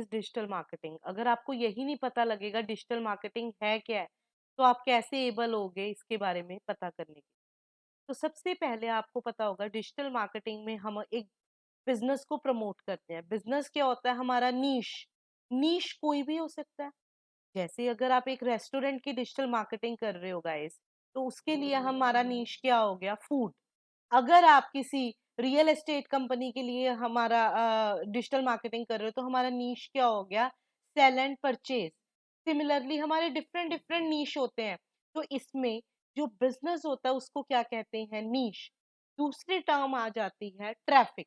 Is digital marketing. अगर आपको यही नहीं पता लगेगा डिजिटल मार्केटिंग है क्या है, तो आप कैसे एबल होगे इसके बारे में पता करने के। तो सबसे पहले आपको पता होगा डिजिटल मार्केटिंग में हम एक बिजनेस को प्रमोट करते हैं। बिजनेस क्या होता है? हमारा नीश। नीश कोई भी हो सकता है। जैसे अगर आप एक रेस्टोरेंट की डिजिटल मार्केटिंग कर रहे हो गाइस, तो उसके लिए हमारा नीश क्या हो गया? फूड। अगर आप किसी रियल एस्टेट कंपनी के लिए हमारा डिजिटल मार्केटिंग कर रहे हो, तो हमारा नीश क्या हो गया? Cell and purchase. सिमिलरली हमारे डिफरेंट डिफरेंट नीश होते हैं। तो इसमें जो बिजनेस होता है उसको क्या कहते हैं? नीश। दूसरी टर्म आ जाती है ट्रैफिक।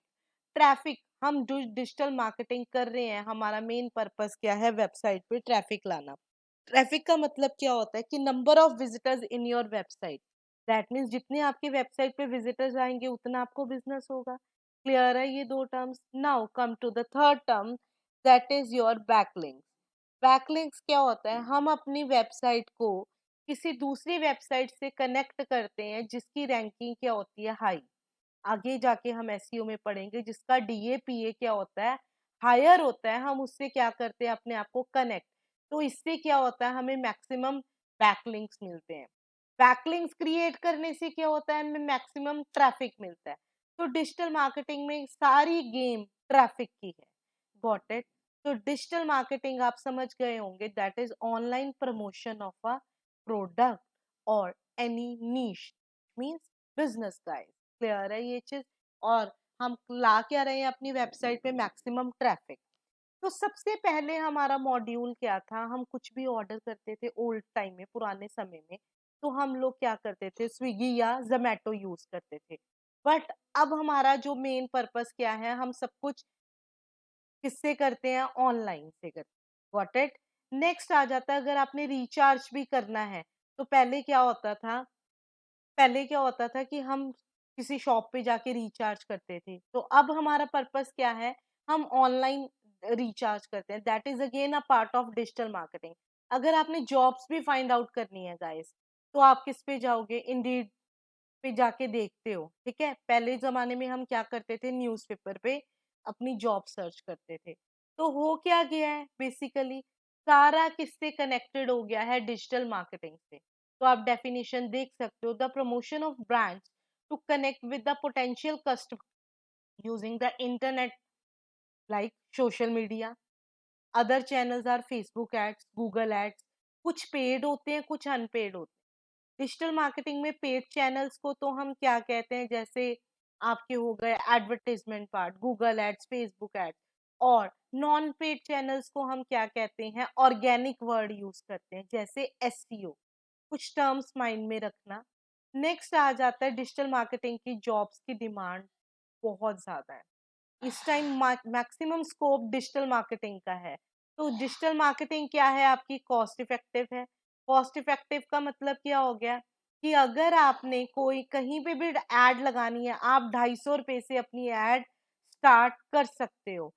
ट्रैफिक, हम जो डिजिटल मार्केटिंग कर रहे हैं, हमारा मेन पर्पस क्या है? वेबसाइट पे ट्रैफिक लाना। ट्रैफिक का मतलब क्या होता है? कि number of visitors in your website. That means जितने आपके वेबसाइट पे विजिटर्स आएंगे उतना आपको बिजनेस होगा। क्लियर है ये दो terms? Now come to the third term, that is your backlinks. Backlinks क्या होता है? हम अपनी वेबसाइट को किसी दूसरी वेबसाइट से कनेक्ट करते हैं जिसकी रैंकिंग क्या होती है? हाई। आगे जाके हम एसईओ में पढ़ेंगे जिसका डीएपीए क्या होता है? हायर होता है। हम उससे क्या करते हैं? अपने आप को कनेक्ट। तो इससे क्या होता है? हमें मैक्सिमम बैकलिंक्स मिलते हैं। बैकलिंक्स क्रिएट करने से क्या होता है? हमें मैक्सिमम ट्रैफिक मिलता है। तो डिजिटल मार्केटिंग में सारी गेम ट्रैफिक की है। Got it? तो डिजिटल मार्केटिंग आप समझ गए होंगे, that is online promotion of a product और एनी नीश, मींस बिजनेस गाइस। क्लियर है ये चीज? और हम ला क्या रहे हैं अपनी वेबसाइट पे? Maximum traffic. तो सबसे पहले हमारा मॉड्यूल क्या था? हम कुछ भी ऑर्डर करते थे ओल्ड टाइम में, पुराने समय में, तो हम लोग क्या करते थे? स्विगी या जोमेटो यूज करते थे। बट अब हमारा जो मेन पर्पस क्या है? हम सब कुछ किससे करते हैं? ऑनलाइन से करते हैं। Got it? नेक्स्ट आ जाता है अगर आपने रिचार्ज भी करना है, तो पहले क्या होता था कि हम किसी शॉप पे जाके रिचार्ज करते थे। तो अब हमारा पर्पस क्या है? हम ऑनलाइन रिचार्ज करते हैं। That is again a part of digital marketing. अगर आपने जॉब्स भी फाइंड आउट करनी है गाइस, तो आप किस पे जाओगे? इंडीड पे जाके देखते हो। ठीक है? पहले जमाने में हम क्या करते थे? न्यूज़पेपर पे अपनी जॉब सर्च करते थे। तो हो क्या गया है बेसिकली? सारा किससे कनेक्टेड हो गया है? डिजिटल मार्केटिंग से। तो आप डेफिनेशन देख सकते हो, the promotion of brands to connect with the potential customer using the internet, like social media. Other channels are Facebook ads, Google ads. कुछ पेड होते हैं, कुछ अनपेड होते हैं। डिजिटल मार्केटिंग में पेड चैनल्स को तो हम क्या कहते हैं? जैसे आपके हो गए advertisement part, Google ads, Facebook ads. और नॉन पेड चैनल्स को हम क्या कहते हैं? ऑर्गेनिक वर्ड यूज करते हैं, जैसे एसईओ। कुछ टर्म्स माइंड में रखना। नेक्स्ट आ जाता है डिजिटल मार्केटिंग की जॉब्स की डिमांड बहुत ज्यादा है। इस time maximum scope digital marketing का है। तो डिजिटल मार्केटिंग क्या है? आपकी कॉस्ट इफेक्टिव है। कॉस्ट इफेक्टिव का मतलब क्या हो गया? कि अगर आपने कोई कहीं पे भी एड लगानी है, आप 250 रुपए से अपनी एड स्टार्ट कर सकते हो।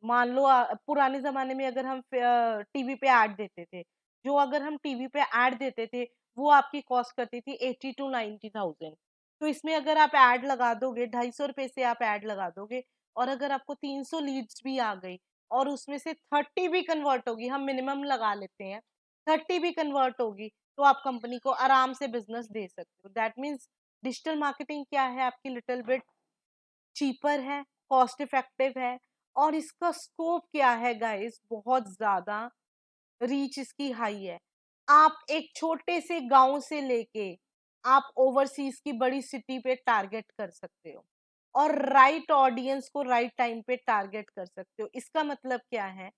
मान लो पुराने जमाने में अगर हम टीवी पे ऐड देते थे, जो अगर हम टीवी पे ऐड देते थे, वो आपकी कॉस्ट करती थी 80 to 90,000। तो इसमें अगर आप ऐड लगा दोगे, 250 रुपए से आप ऐड लगा दोगे, और अगर आपको 300 लीड्स भी आ गई और उसमें से 30 भी कन्वर्ट होगी, हम मिनिमम लगा लेते हैं, 30 भी कन्वर्ट होगी, तो आप कंपनी को आराम से बिजनेस दे सकते हो। दैट मीन्स डिजिटल मार्केटिंग क्या है? आपकी लिटिल बिट चीपर है, कॉस्ट इफेक्टिव है। और इसका स्कोप क्या है गाइस? बहुत ज्यादा रीच इसकी हाई है। आप एक छोटे से गांव से लेके आप ओवरसीज की बड़ी सिटी पे टारगेट कर सकते हो, और राइट ऑडियंस को राइट टाइम पे टारगेट कर सकते हो। इसका मतलब क्या है?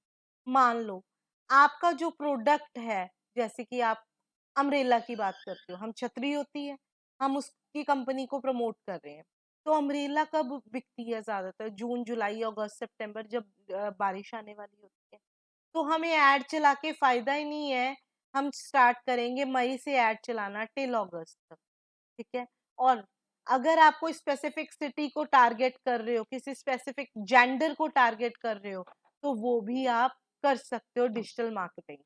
मान लो आपका जो प्रोडक्ट है, जैसे कि आप अम्ब्रेला की बात करते हो, हम छतरी होती है, हम उसकी कंपनी को प्रमोट कर रहे हैं। तो अम्ब्रेला कब बिकती है ज्यादातर? जून, जुलाई, अगस्त, सितंबर, जब बारिश आने वाली होती है। तो हमें ऐड चला के फायदा ही नहीं है। हम स्टार्ट करेंगे मई से ऐड चलाना टिल अगस्त तक। ठीक है? और अगर आप कोई स्पेसिफिक सिटी को टारगेट कर रहे हो, किसी स्पेसिफिक जेंडर को टारगेट कर रहे हो, तो वो भी आप कर सकते हो डिजिटल मार्केटिंग।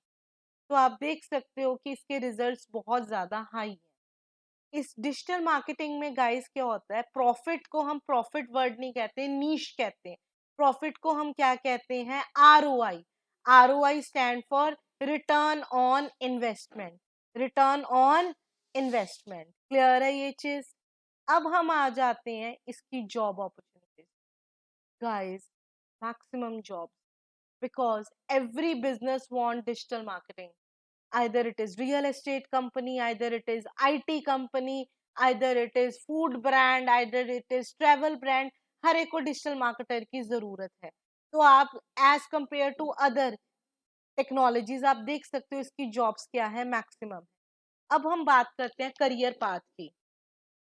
तो आप देख सकते हो कि इसके रिजल्ट्स बहुत ज्यादा हाई हैं। इस डिजिटल मार्केटिंग में गाइस क्या होता है? प्रॉफिट को हम प्रॉफिट वर्ड नहीं कहते, नीश कहते हैं। प्रॉफिट को हम क्या कहते हैं? ROI. ROI stand for return on investment. Return on investment. Clear है ये चीज? अब हम आ जाते हैं इसकी job opportunities. Guys, maximum job, because every business want digital marketing. Either it is real estate company, either it is IT company, either it is food brand, either it is travel brand, हर एक को digital marketer की जरूरत है। तो आप as compare to other technologies आप देख सकते हो इसकी जॉब्स क्या है, मैक्सिमम। अब हम बात करते हैं करियर पाथ की।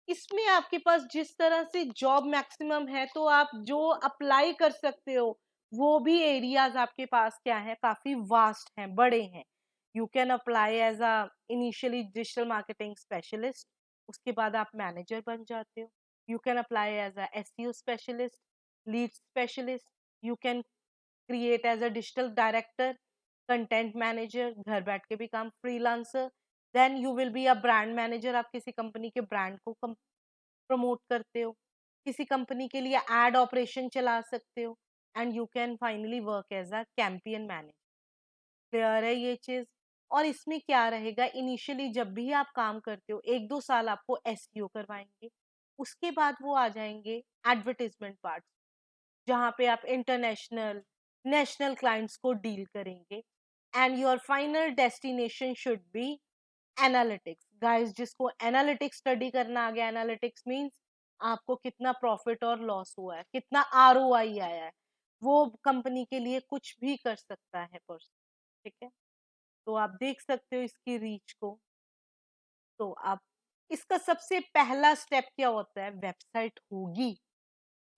इसमें आपके पास जिस तरह से जॉब मैक्सिमम है, तो आप जो अप्लाई कर सकते हो वो भी एरियाज आपके पास क्या है, काफी वास्ट हैं, बड़े हैं। You can apply as a initially digital marketing specialist, उसके बाद आप मैनेजर बन जाते हो। You can apply as a SEO specialist, lead specialist. You can create as a digital director, content manager, घर बैठ के भी काम, freelancer. Then you will be a brand manager, आप किसी कंपनी के ब्रांड को प्रमोट करते हो, किसी कंपनी के लिए एड ऑपरेशन चला सकते हो, and you can finally work as a campaign manager. Clear है ये चीज? और इसमें क्या रहेगा, इनिशियली जब भी आप काम करते हो 1-2 साल आपको एसईओ करवाएंगे, उसके बाद वो आ जाएंगे एडवर्टीजमेंट पार्ट, जहाँ पे आप इंटरनेशनल नेशनल क्लाइंट्स को डील करेंगे, and your final destination should be analytics. Guys, जिसको एनालिटिक्स स्टडी करना आ गया, एनालिटिक्स मींस आपको कितना प्रॉफिट और लॉस हुआ है, कितना आरओआई आया है, वो कंपनी के लिए कुछ भी कर सकता है पर्सन। ठीक है? तो आप देख सकते हो इसकी रीच को। तो आप, इसका सबसे पहला स्टेप क्या होता है? वेबसाइट होगी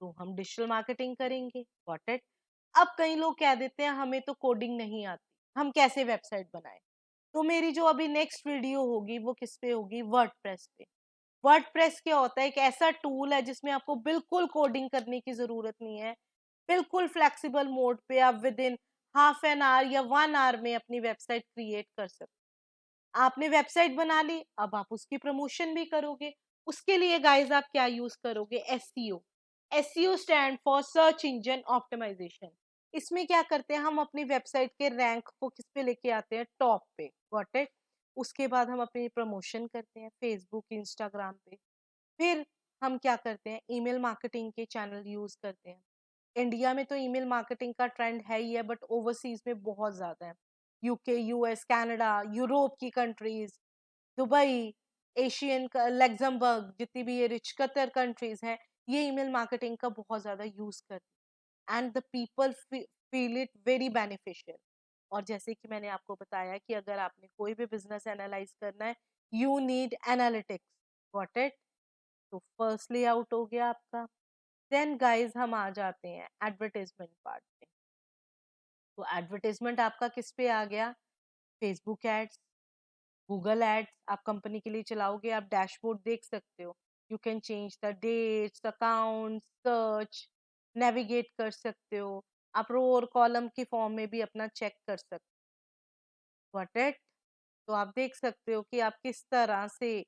तो हम डिजिटल मार्केटिंग करेंगे। Got it? अब कई लोग कह देते हैं हमें तो कोडिंग नहीं आती, हम कैसे वेबसाइट बनाएं? तो मेरी जो अभी नेक्स्ट वीडियो होगी वो किस पे होगी? वर्डप्रेस पे। वर्डप्रेस क्या होता है? एक ऐसा टूल है जिसमें आपको बिल्कुल कोडिंग करने की जरूरत नहीं है। बिल्कुल फ्लेक्सिबल मोड पे आप with in half an hour या 1 आवर में अपनी वेबसाइट क्रिएट कर सकते हो। आपने वेबसाइट बना ली, अब आप उसकी प्रमोशन भी करोगे। उसके लिए गाइस आप क्या यूज करोगे? SEO. SEO stand for search engine optimization. इसमें क्या करते हैं, हम अपनी वेबसाइट के रैंक को किस पे लेके आते हैं? टॉप पे। Got it? उसके बाद हम अपनी प्रमोशन करते हैं फेसबुक, इंस्टाग्राम पे। फिर हम क्या करते हैं? ईमेल मार्केटिंग के चैनल यूज करते हैं। इंडिया में तो ईमेल मार्केटिंग का ट्रेंड है ही है, बट ओवरसीज में बहुत ज्यादा है। यूके, यूएस, कनाडा, यूरोप की कंट्रीज, दुबई, एशियन, लग्जमबर्ग, जितनी भी ये रिच कतर कंट्रीज हैं, ये ईमेल मार्केटिंग का बहुत ज्यादा यूज करते हैं, and the people feel it very beneficial. और जैसे कि मैंने आपको बताया कि अगर आपने कोई भी बिजनेस एनालाइज करना है, you need analytics. Got it? तो फर्स्ट लेआउट हो गया आपका। देन गाइस हम आ जाते हैं एडवर्टाइजमेंट पार्ट पे। तो एडवर्टाइजमेंट आपका किस पे आ गया? फेसबुक एड्स, गूगल एड्स आप कंपनी के लिए चलाओगे, आप डैशबोर्ड देख सकते हो। You can change the dates, account, search, navigate कर सकते हो। आप रो और कॉलम की फॉर्म में भी अपना चेक कर सकते हो। Got it? तो आप देख सकते हो कि आप किस तरह से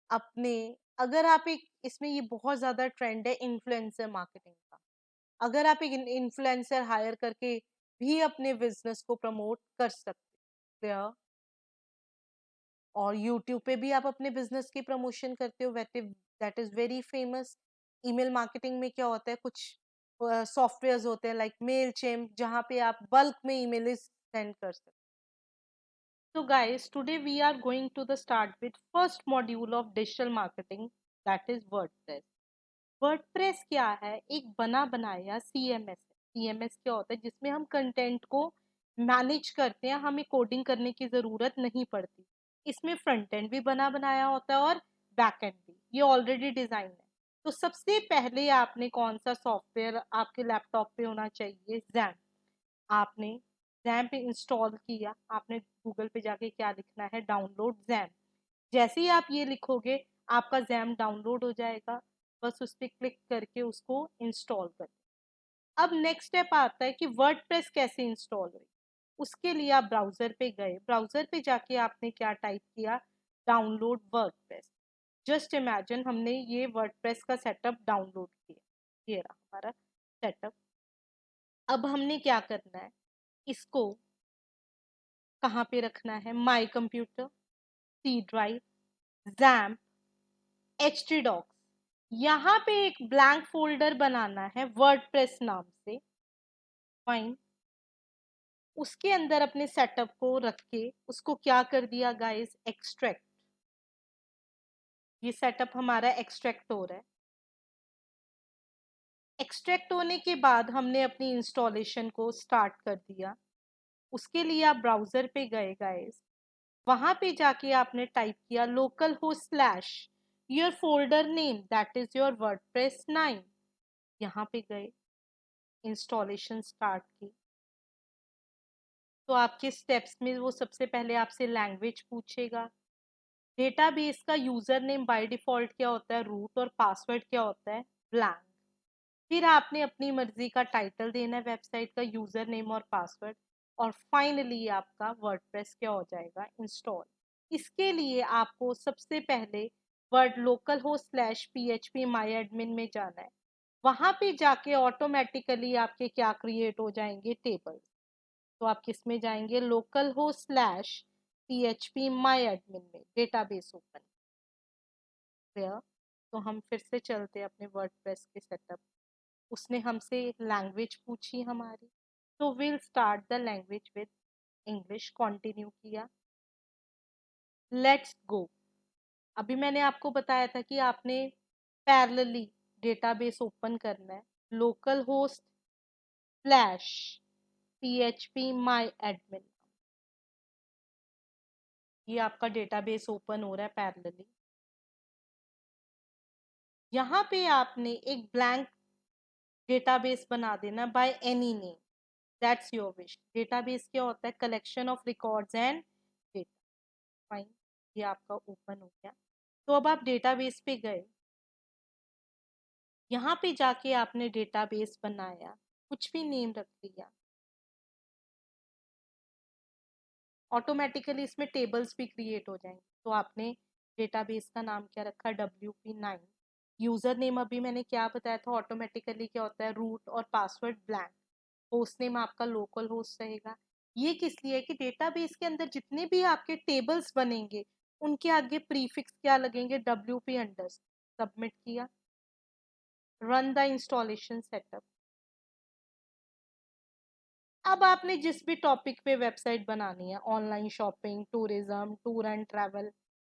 अपने, अगर आप एक, इसमें ये बहुत ज्यादा ट्रेंड है इन्फ्लुएंसर मार्केटिंग का। अगर आप एक इन्फ्लुएंसर हायर करके भी अपने बिजनेस को प्रमोट कर सकते हो, और यूट्यूब पे भी आप अपने बिजनेस की प्रमोशन करते हो, that is very famous. Email marketing में क्या होता है, कुछ सॉफ्टवेयर्स होते हैं लाइक मेल चिम, जहाँ पे आप बल्क में ईमेल सेंड कर सकते हो। So guys, today we are going to the start with first module of digital marketing, that is WordPress. WordPress क्या है? एक बना बनाया सीएमएस है। सीएमएस क्या होता है? जिसमें हम कंटेंट को मैनेज करते हैं, हमें कोडिंग करने की जरूरत नहीं पड़ती। इसमें फ्रंट एंड भी बना बनाया होता है और बैक एंड भी, ये ऑलरेडी डिजाइन है। तो सबसे पहले आपने कौन सा सॉफ्टवेयर आपके लैपटॉप पे होना चाहिए? जैम। आपने जैम पे इंस्टॉल किया, आपने गूगल पे जाके क्या लिखना है? Download jam. जैसे ही आप ये लिखोगे, आपका जैम डाउनलोड हो जाएगा। बस उस पर क्लिक करके उसको इंस्टॉल कर। अब नेक्स्ट स्टेप आता है कि वर्डप्रेस कैसे इंस्टॉल हुई। उसके लिए आप ब्राउजर पे गए, ब्राउजर पे जाके आपने क्या टाइप किया? Download WordPress. जस्ट इमेजिन हमने ये वर्डप्रेस का सेटअप डाउनलोड किया, ये रहा हमारा सेटअप। अब हमने क्या करना है, इसको कहाँ पे रखना है, my computer, C drive, XAMPP, H T docs, यहाँ पे एक ब्लैंक फोल्डर बनाना है वर्डप्रेस नाम से। फाइन। उसके अंदर अपने सेटअप को रख के उसको क्या कर दिया गाइस, एक्सट्रैक्ट। ये सेटअप हमारा एक्सट्रैक्ट हो रहा है। एक्सट्रैक्ट होने के बाद हमने अपनी इंस्टॉलेशन को स्टार्ट कर दिया। उसके लिए आप ब्राउजर पे गए गाइस, वहां पे जाके आपने टाइप किया local host slash your folder name that is your WordPress 9। यहाँ पे गए, इंस्टॉलेशन स्टार्ट की। तो आपके स्टेप्स में वो सबसे पहले आपसे लैंग्वेज पूछेगा। डेटाबेस का यूजर नेम बाय डिफॉल्ट क्या होता है, रूट, और पासवर्ड क्या होता है, ब्लैंक। फिर आपने अपनी मर्जी का टाइटल देना है वेबसाइट का, यूजर नेम और पासवर्ड, और फाइनली आपका वर्डप्रेस क्या हो जाएगा, इंस्टॉल। इसके लिए आपको सबसे पहले word local host slash php माई एडमिन में जाना है। वहां पे जाके ऑटोमेटिकली आपके क्या क्रिएट हो जाएंगे, टेबल। तो आप किस में जाएंगे, लोकल होस्ट स्लैश php माई एडमिन में, डेटाबेस ओपन किया। तो हम फिर से चलते हैं अपने वर्डप्रेस के सेटअप। उसने हमसे लैंग्वेज पूछी हमारी, तो will start the language with English, continue किया। Let's go. अभी मैंने आपको बताया था कि आपने पैरेलली डेटाबेस ओपन करना है, लोकल होस्ट स्लैश php माई एडमिन। ये आपका डेटाबेस ओपन हो रहा है पैरेलली। यहाँ पे आपने एक ब्लैंक डेटाबेस बना देना by any name, that's your wish. Database क्या होता है, collection of records and data. Fine. ये आपका ओपन हो गया। तो अब आप डेटाबेस पे गए, यहाँ पे जाके आपने डेटाबेस बनाया, कुछ भी नेम रख दिया। ऑटोमेटिकली इसमें टेबल्स भी क्रिएट हो जाएंगे। तो आपने डेटाबेस का नाम क्या रखा, WP9। यूजर नेम अभी मैंने क्या बताया था, ऑटोमेटिकली क्या होता है, रूट, और पासवर्ड ब्लैंक। होस्ट नेम आपका लोकल होस्ट रहेगा। ये किस लिए है कि डेटाबेस के अंदर जितने भी आपके टेबल्स बनेंगे उनके आगे प्रीफिक्स क्या लगेंगे, WP अंडर। सबमिट किया, रन द इंस्टॉलेशन सेटअप। अब आपने जिस भी टॉपिक पे वेबसाइट बनानी है, online shopping, tourism, tour and travel,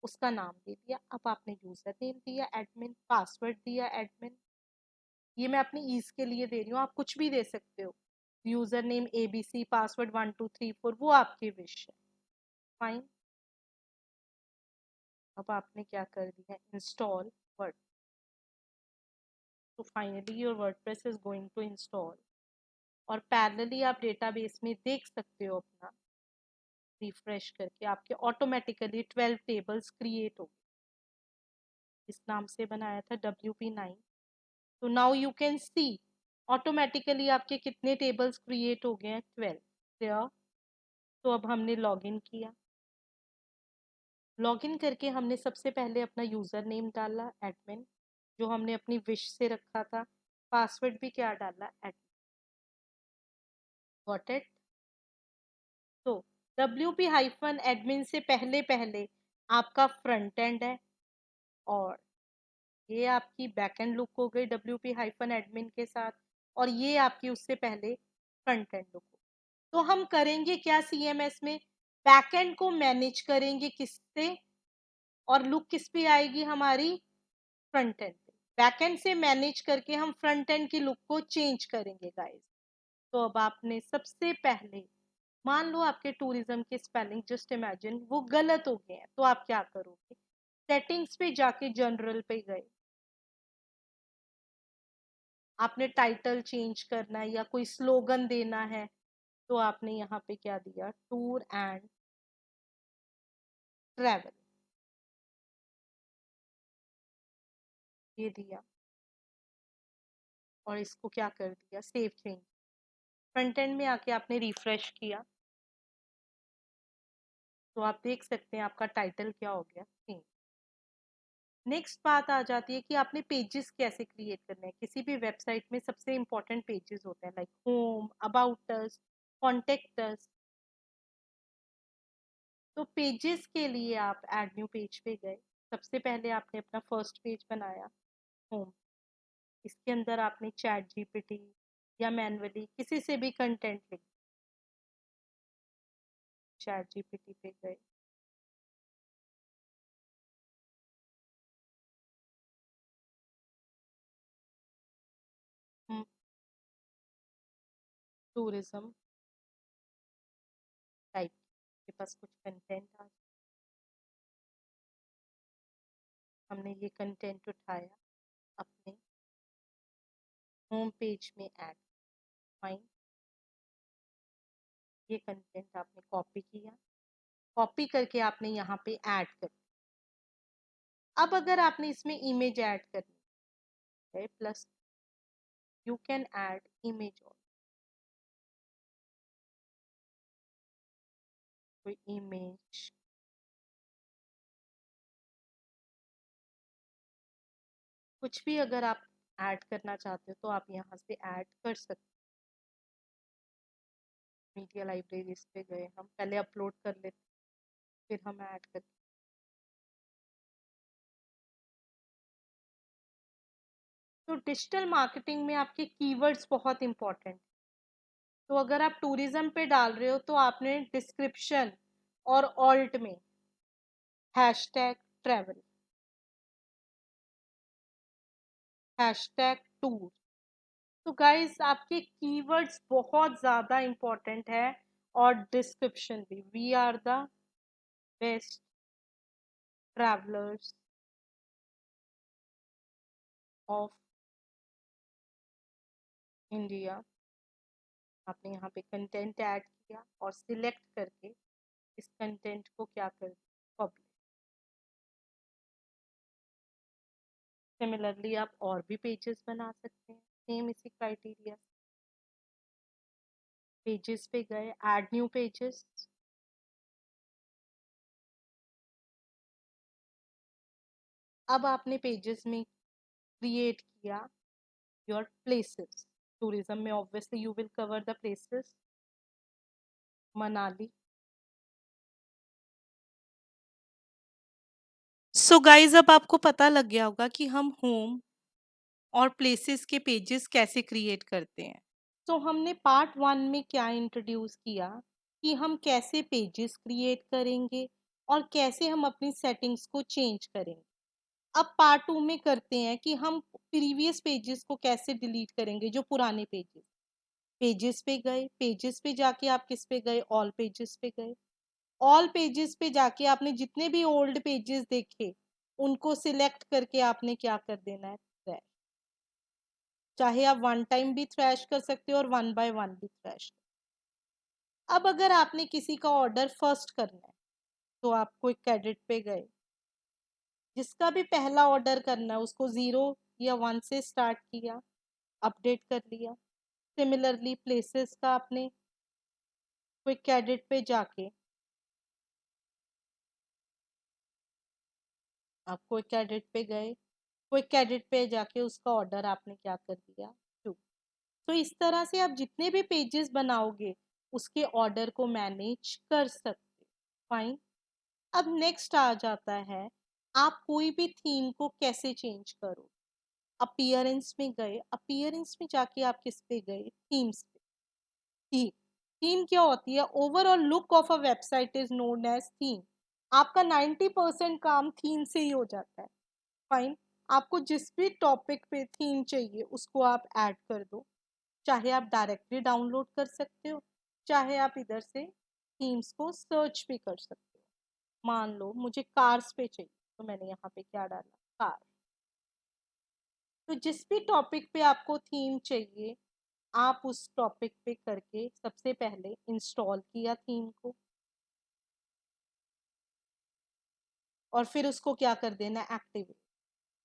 उसका नाम दे दिया। अब आपने यूजर नेम दिया एडमिन, पासवर्ड दिया एडमिन। ये मैं अपनी ईज के लिए दे रही हूँ, आप कुछ भी दे सकते हो। यूजर नेम ABC, पासवर्ड 1234, वो आपकी विश है। फाइन। अब आपने क्या कर दिया, इंस्टॉल वर्ड। तो finally your WordPress is going to install. और पैरेलली आप डेटाबेस में देख सकते हो अपना, रिफ्रेश करके आपके ऑटोमेटिकली 12 टेबल्स क्रिएट हो गए। इस नाम से बनाया था WP9। तो now you can see automatically आपके कितने टेबल्स क्रिएट हो गए हैं, 12। क्लियर। तो अब हमने लॉगिन किया। लॉगिन करके हमने सबसे पहले अपना यूजर नेम डाला एडमिन, जो हमने अपनी विश से रखा था। पासवर्ड भी क्या डाला, एडमिन। Got it. तो WP-एडमिन से पहले पहले आपका फ्रंट एंड है, और ये आपकी बैक एंड लुक हो गई WP-एडमिन के साथ, और ये आपकी उससे पहले फ्रंट एंड लुक हो। तो हम करेंगे क्या, CMS में बैक एंड को मैनेज करेंगे किससे, और लुक किस पे आएगी हमारी, फ्रंट एंड पे। बैक एंड से मैनेज करके हम फ्रंट एंड की लुक को चेंज करेंगे गाइस। तो अब आपने सबसे पहले, मान लो आपके टूरिज्म के स्पेलिंग, जस्ट इमेजिन वो गलत हो गए हैं, तो आप क्या करोगे, सेटिंग्स पे जाके जनरल पे गए। आपने टाइटल चेंज करना है या कोई स्लोगन देना है, तो आपने यहाँ पे क्या दिया, टूर एंड ट्रैवल, ये दिया। और इसको क्या कर दिया, सेव चेंज। फ्रंट एंड में आके आपने रिफ्रेश किया, तो आप देख सकते हैं आपका टाइटल क्या हो गया, चेंज। नेक्स्ट बात आ जाती है कि आपने पेजेस कैसे क्रिएट करने हैं। किसी भी वेबसाइट में सबसे इंपॉर्टेंट पेजेस होते हैं, like home, about us, contact अस। तो पेजेस के लिए आप ऐड न्यू पेज पे गए। सबसे पहले आपने अपना फर्स्ट पेज बनाया, होम। इसके अंदर आपने चैट जीपीटी या मैन्युअली किसी से भी कंटेंट लिख, चैट जीपीटी पे गए। टूरिज्म टाइप के पास कुछ कंटेंट आ, हमने ये कंटेंट उठाया, अपने होम पेज में ऐड। फाइन, ये कंटेंट आपने कॉपी किया, कॉपी करके आपने यहाँ पे ऐड कर। अब अगर आपने इसमें इमेज ऐड करनी है, plus you can add image, और कोई इमेज, कुछ भी अगर आप ऐड करना चाहते हो तो आप यहाँ से ऐड कर सकते हो। मीडिया लाइब्रेरीज पे गए, हम पहले अपलोड कर लेते, फिर हम ऐड करते। तो डिजिटल मार्केटिंग में आपके कीवर्ड्स बहुत इंपॉर्टेंट। तो अगर आप टूरिज्म पे डाल रहे हो तो आपने डिस्क्रिप्शन और ऑल्ट में हैशटैग ट्रैवल, हैशटैग टूर। तो गाइस आपके कीवर्ड्स बहुत ज़्यादा इंपॉर्टेंट है, और डिस्क्रिप्शन भी, we are the best travellers of India. आपने यहाँ पे कंटेंट ऐड किया और सिलेक्ट करके इस कंटेंट को क्या कर, पब्लिश। सिमिलरली आप और भी पेजेस बना सकते हैं सेम इसी क्राइटेरिया। पेजेस पे गए, ऐड न्यू पेजेस। अब आपने पेजेस में क्रिएट किया योर प्लेसेस। टूरिज्म में obviously you will cover the places, Manali. So guys अब आपको पता लग गया होगा कि हम होम और प्लेसेस के पेजेस कैसे क्रिएट करते हैं। तो हमने पार्ट 1 में क्या इंट्रोड्यूस किया कि हम कैसे पेजेस क्रिएट करेंगे और कैसे हम अपनी सेटिंग्स को चेंज करेंगे। अब पार्ट 2 में करते हैं कि हम प्रीवियस पेजेस को कैसे डिलीट करेंगे, जो पुराने पेजेस। पेजेस पे गए, पेजेस पे जाके आप किस पे गए, ऑल पेजेस पे गए। ऑल पेजेस पे जाके आपने जितने भी ओल्ड पेजेस देखे उनको सिलेक्ट करके आपने क्या कर देना है, थ्रैश। चाहे आप वन टाइम भी थ्रैश कर सकते हो और वन बाय वन भी थ्रैश। अब अगर आपने किसी का ऑर्डर फर्स्ट करना है तो आप क्विक एडिट पे गए, जिसका भी पहला ऑर्डर करना है उसको 0 या 1 से स्टार्ट किया, अपडेट कर लिया। सिमिलरली प्लेसेस का आपने क्विक एडिट पे जाके, आप क्विक एडिट पे गए, क्विक एडिट पे जाके उसका ऑर्डर आपने क्या कर दिया, 2। तो इस तरह से आप जितने भी पेजेस बनाओगे उसके ऑर्डर को मैनेज कर सकते। फाइन। अब नेक्स्ट आ जाता है, आप कोई भी थीम को कैसे चेंज करो। अपीयरेंस में गए, अपीयरेंस में जाके आप किस पे गए, थीम्स पे। थीम, थीम क्या होती है, overall look of a website is known as theme. आपका 90% काम थीम से ही हो जाता है। फाइन। आपको जिस भी टॉपिक पे थीम चाहिए उसको आप ऐड कर दो। चाहे आप डायरेक्टली डाउनलोड कर सकते हो, चाहे आप इधर से थीम्स को सर्च भी कर सकते हो। मान लो मुझे कार्स पे चाहिए तो मैंने यहाँ पे क्या डाला, कार। तो जिस भी टॉपिक पे आपको थीम चाहिए आप उस टॉपिक पे करके सबसे पहले इंस्टॉल किया थीम को, और फिर उसको क्या कर देना, एक्टिवेट।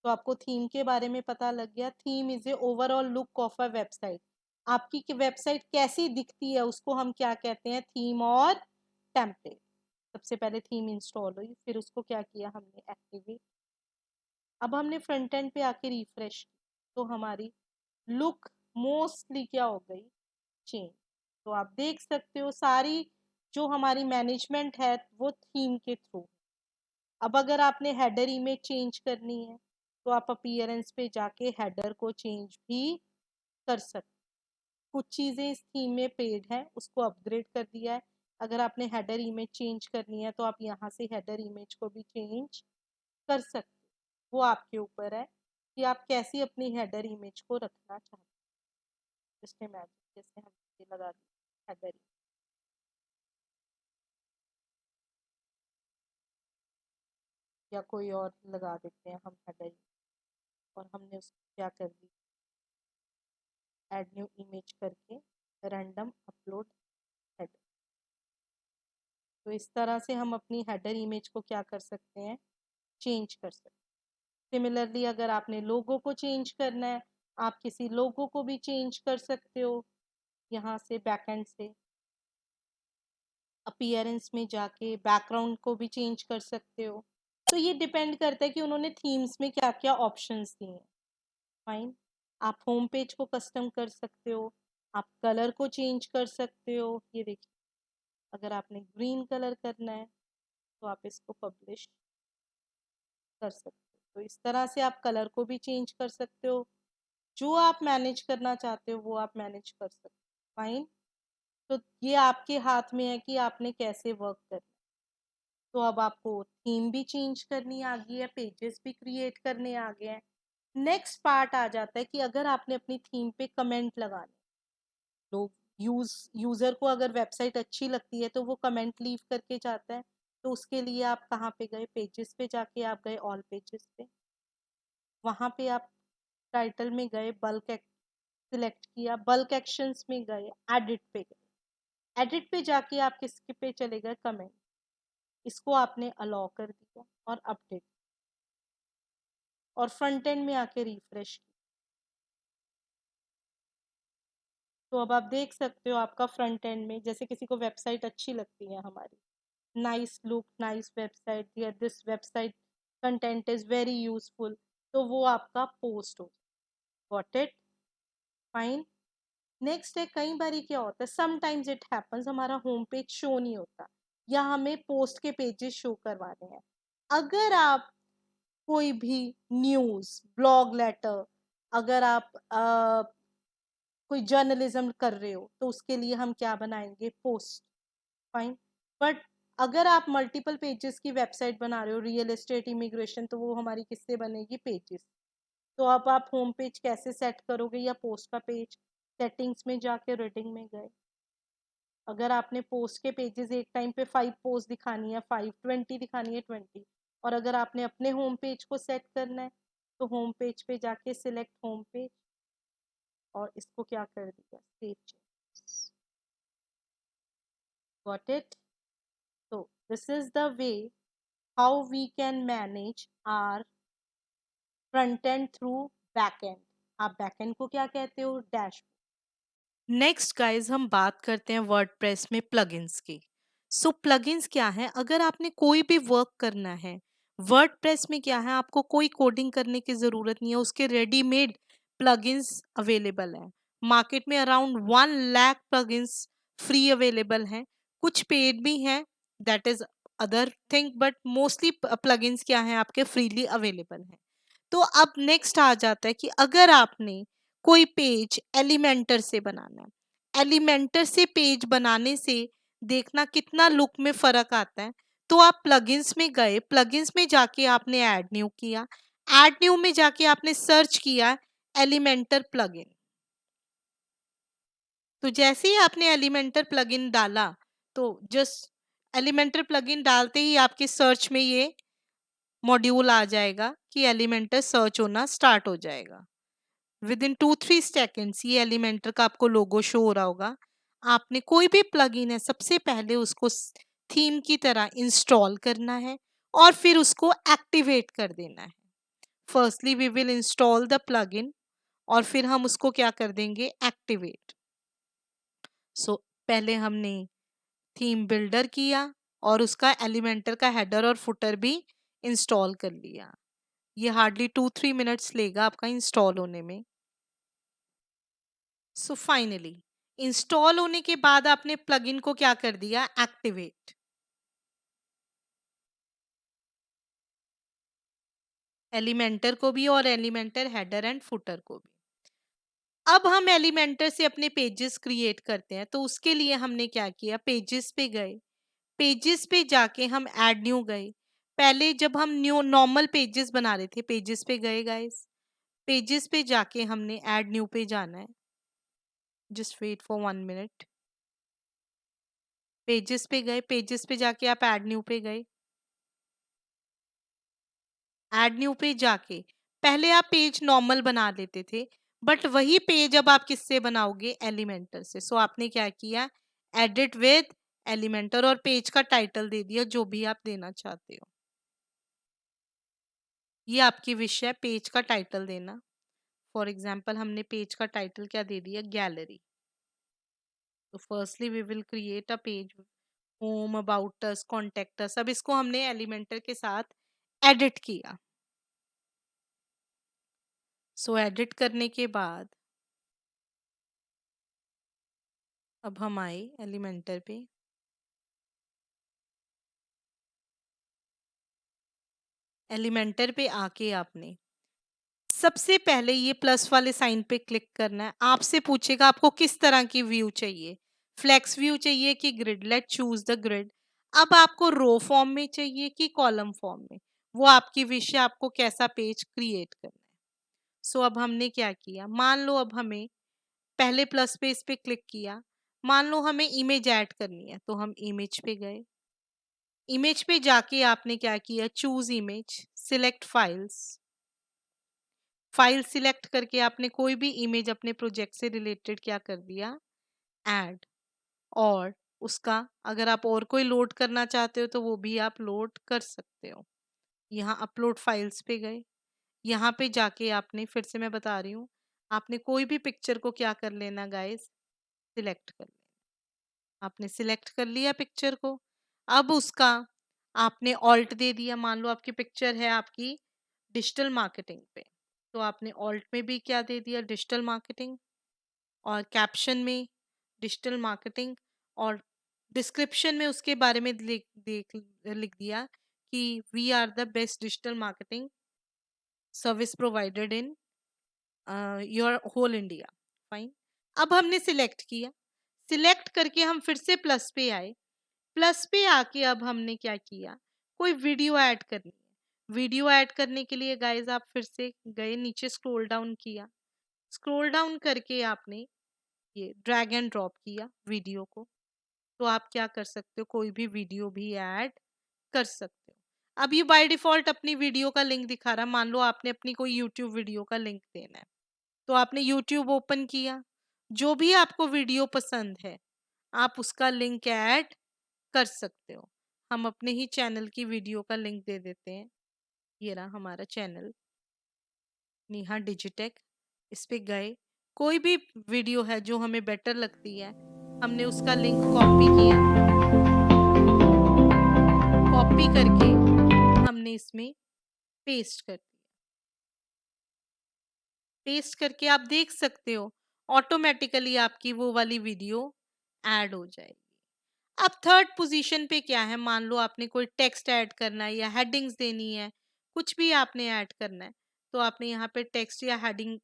तो आपको थीम के बारे में पता लग गया। Theme is a overall look of a website. आपकी वेबसाइट कैसी दिखती है उसको हम क्या कहते हैं, थीम और टेम्पलेट। सबसे पहले थीम इंस्टॉल हुई, फिर उसको क्या किया हमने, एक्टिवेट। अब हमने फ्रंट एंड पे आके रिफ्रेश, तो हमारी लुक मोस्टली क्या हो गई, चेंज। तो आप देख सकते हो सारी जो हमारी मैनेजमेंट है वो थीम के थ्रू। अब अगर आपने हेडर इमेज चेंज करनी है तो आप अपीयरेंस पे जाके हेडर को चेंज भी कर सकते। कुछ चीज़ें इस थीम में पेड है, उसको अपग्रेड कर दिया है। अगर आपने हेडर इमेज चेंज करनी है तो आप यहाँ से हेडर इमेज को भी चेंज कर सकते। वो आपके ऊपर है कि आप कैसी अपनी हेडर इमेज को रखना चाहते हैं। जस्ट इमेजिन जैसे हम ये लगा दी हेडर, या कोई और लगा देते हैं हम हेडर, और हमने उसको क्या कर दी, ऐड न्यू इमेज करके रैंडम अपलोड हेडर। तो इस तरह से हम अपनी हेडर इमेज को क्या कर सकते हैं, चेंज कर सकते हैं। सिमिलरली अगर आपने लोगो को चेंज करना है, आप किसी लोगो को भी चेंज कर सकते हो यहाँ से बैकएंड से। अपीयरेंस में जाके बैकग्राउंड को भी चेंज कर सकते हो। तो ये डिपेंड करता है कि उन्होंने थीम्स में क्या क्या ऑप्शंस दिए हैं। फाइन। आप होम पेज को कस्टम कर सकते हो, आप कलर को चेंज कर सकते हो। ये देखिए, अगर आपने ग्रीन कलर करना है तो आप इसको पब्लिश कर सकते हो। तो इस तरह से आप कलर को भी चेंज कर सकते हो। जो आप मैनेज करना चाहते हो वो आप मैनेज कर सकते हो। फाइन। तो ये आपके हाथ में है कि आपने कैसे वर्क करना है। तो अब आपको थीम भी चेंज करनी आ गई है, पेजेस भी क्रिएट करने आ गए हैं। नेक्स्ट पार्ट आ जाता है कि अगर आपने अपनी थीम पे कमेंट लगाने, लोग यूजर को अगर वेबसाइट अच्छी लगती है तो वो कमेंट लीव करके जाता है। तो उसके लिए आप कहाँ पे गए, पेजेस पे जाके आप गए ऑल पेजेस पे। वहाँ पे आप टाइटल में गए, बल्क सिलेक्ट किया, बल्क एक्शंस में गए, एडिट पे गए। एडिट पे जाके आप किसके पे चले गए, कमेंट। इसको आपने अलाउ कर दिया और अपडेट, और फ्रंट एंड में आके रिफ्रेश किया। तो अब आप देख सकते हो आपका फ्रंट एंड में, जैसे किसी को वेबसाइट अच्छी लगती है हमारी, नाइस लुक, नाइस वेबसाइट, या this website content is very useful, तो वो आपका पोस्ट हो। Got it. फाइन। नेक्स्ट है, कई बार क्या होता है, समटाइम्स इट हैपन्स हमारा होम पेज शो नहीं होता, या हमें पोस्ट के पेजेस शो करवाने हैं। अगर आप कोई भी न्यूज, ब्लॉग लेटर, अगर आप कोई जर्नलिज्म कर रहे हो तो उसके लिए हम क्या बनाएंगे, पोस्ट। फाइन। बट अगर आप मल्टीपल पेजेस की वेबसाइट बना रहे हो, रियल एस्टेट, इमिग्रेशन, तो वो हमारी किससे बनेगी, पेजेस। तो अब आप होम पेज कैसे सेट करोगे, या पोस्ट का पेज, सेटिंग्स में जाके रीडिंग में गए। अगर आपने पोस्ट के पेजेस एक टाइम पे 5 पोस्ट दिखानी है, 5, 20 दिखानी है, 20। और अगर आपने अपने होम पेज को सेट करना है तो होम पेज पे जाके सिलेक्ट होम पेज, और इसको क्या कर दिया, सेव चेंज। Got it. तो this is the way how we can manage our front end through back end. आप बैक एंड को क्या कहते हो, डैश। नेक्स्ट गाइज हम बात करते हैं वर्डप्रेस में प्लगइन्स की। सो प्लगइन्स क्या है, अगर आपने कोई भी वर्क करना है वर्डप्रेस में, क्या है, आपको कोई कोडिंग करने की जरूरत नहीं है, उसके रेडीमेड प्लगइन्स अवेलेबल हैं। मार्केट में around 1 lakh plugins free available हैं, कुछ पेड भी हैं, that is other thing, but mostly plugins क्या हैं, आपके फ्रीली अवेलेबल हैं। तो अब नेक्स्ट आ जाता है कि अगर आपने कोई पेज एलिमेंटर से बनाना है, एलिमेंटर से पेज बनाने से देखना कितना लुक में फर्क आता है। तो आप प्लगइन्स में गए, प्लगइन्स में जाके आपने ऐड न्यू किया, ऐड न्यू में जाके आपने सर्च किया एलिमेंटर प्लगइन। तो जैसे ही आपने एलिमेंटर प्लगइन डाला, तो जस्ट एलिमेंटर प्लगइन डालते ही आपके सर्च में ये मॉड्यूल आ जाएगा कि एलिमेंटर सर्च होना स्टार्ट हो जाएगा। विद इन 2-3 सेकेंड्स ये एलिमेंटर का आपको लोगो शो हो रहा होगा। आपने कोई भी प्लगइन है, सबसे पहले उसको थीम की तरह इंस्टॉल करना है और फिर उसको एक्टिवेट कर देना है। Firstly we will install the plugin, और फिर हम उसको क्या कर देंगे, एक्टिवेट। सो पहले हमने थीम बिल्डर किया और उसका एलिमेंटर का हेडर और फुटर भी इंस्टॉल कर लिया। ये हार्डली 2-3 मिनट्स लेगा आपका इंस्टॉल होने में। सो फाइनली इंस्टॉल होने के बाद आपने प्लगइन को क्या कर दिया, एक्टिवेट। एलिमेंटर को भी और एलिमेंटर हेडर एंड फुटर को भी। अब हम एलिमेंटर से अपने पेजेस क्रिएट करते हैं, तो उसके लिए हमने क्या किया, पेजेस पे गए। पेजेस पे जाके हम ऐड न्यू गए। पहले जब हम न्यू नॉर्मल पेजेस बना रहे थे, पेजेस पे गए गाइस, पेजेस पे जाके हमने ऐड न्यू पे जाना है। Just wait for 1 minute. Pages पे गए, पेजेस पे जाके आप ऐड न्यू पे गए। ऐड न्यू पे जाके पहले आप पेज नॉर्मल बना लेते थे, बट वही पेज अब आप किससे बनाओगे, एलिमेंटर से। सो आपने क्या किया, एडिट विद एलिमेंटर, और पेज का टाइटल दे दिया जो भी आप देना चाहते हो। ये आपकी विश है, पेज का टाइटल देना। फॉर एग्जाम्पल हमने पेज का टाइटल क्या दे दिया, गैलरी। तो firstly we will create a page, home, about us, contact us. अब इसको हमने एलिमेंटर के साथ एडिट किया। सो एडिट करने के बाद अब हम आए एलिमेंटर पे। एलिमेंटर पे आके आपने सबसे पहले ये प्लस वाले साइन पे क्लिक करना है। आपसे पूछेगा आपको किस तरह की व्यू चाहिए, फ्लेक्स व्यू चाहिए कि grid, let choose the grid. अब आपको रो फॉर्म में चाहिए कि कॉलम फॉर्म में, वो आपकी विश है, आपको कैसा पेज क्रिएट करना है। सो अब हमने क्या किया, मान लो अब हमें पहले प्लस पे इस पे क्लिक किया, मान लो हमें इमेज ऐड करनी है, तो हम इमेज पे गए। इमेज पे जाके आपने क्या किया, choose image, select files. File select करके आपने कोई भी इमेज अपने प्रोजेक्ट से रिलेटेड क्या कर दिया, ऐड। और उसका अगर आप और कोई लोड करना चाहते हो तो वो भी आप लोड कर सकते हो। यहाँ अपलोड फाइल्स पे गए, यहाँ पे जाके आपने, फिर से मैं बता रही हूँ, आपने कोई भी पिक्चर को क्या कर लेना गाइस, सिलेक्ट कर लेना। आपने सिलेक्ट कर लिया पिक्चर को। अब उसका आपने ऑल्ट दे दिया। मान लो आपकी पिक्चर है आपकी डिजिटल मार्केटिंग पे, तो आपने ऑल्ट में भी क्या दे दिया, डिजिटल मार्केटिंग, और कैप्शन में डिजिटल मार्केटिंग, और डिस्क्रिप्शन में उसके बारे में लिख दिया कि we are the best digital marketing service provided in your whole India. Fine. अब हमने सिलेक्ट किया, सिलेक्ट करके हम फिर से प्लस पे आए। प्लस पे आके अब हमने क्या किया, कोई वीडियो ऐड करनी है। वीडियो ऐड करने के लिए गाइस आप फिर से गए, नीचे स्क्रॉल डाउन किया, स्क्रॉल डाउन करके आपने ये ड्रैग एंड ड्रॉप किया वीडियो को। तो आप क्या कर सकते हो, कोई भी वीडियो भी ऐड कर सकते हो। अब ये बाय डिफॉल्ट अपनी वीडियो का लिंक दिखा रहा है। मान लो आपने अपनी कोई यूट्यूब वीडियो का लिंक देना है, तो आपने यूट्यूब ओपन किया, जो भी आपको वीडियो पसंद है आप उसका लिंक ऐड कर सकते हो। हम अपने ही चैनल की वीडियो का लिंक दे देते हैं। ये रहा हमारा चैनल, नेहा डिजिटेक। इस पे गए, कोई भी वीडियो है जो हमें बेटर लगती है, हमने उसका लिंक कॉपी किया, कॉपी करके हमने इसमें पेस्ट कर दिया। पेस्ट करके आप देख सकते हो ऑटोमेटिकली आपकी वो वाली वीडियो ऐड हो जाएगी। अब थर्ड पोजीशन पे क्या है, मान लो आपने कोई टेक्स्ट ऐड करना है या हेडिंग्स देनी है, कुछ भी आपने ऐड करना है, तो आपने यहाँ पे टेक्स्ट या हेडिंग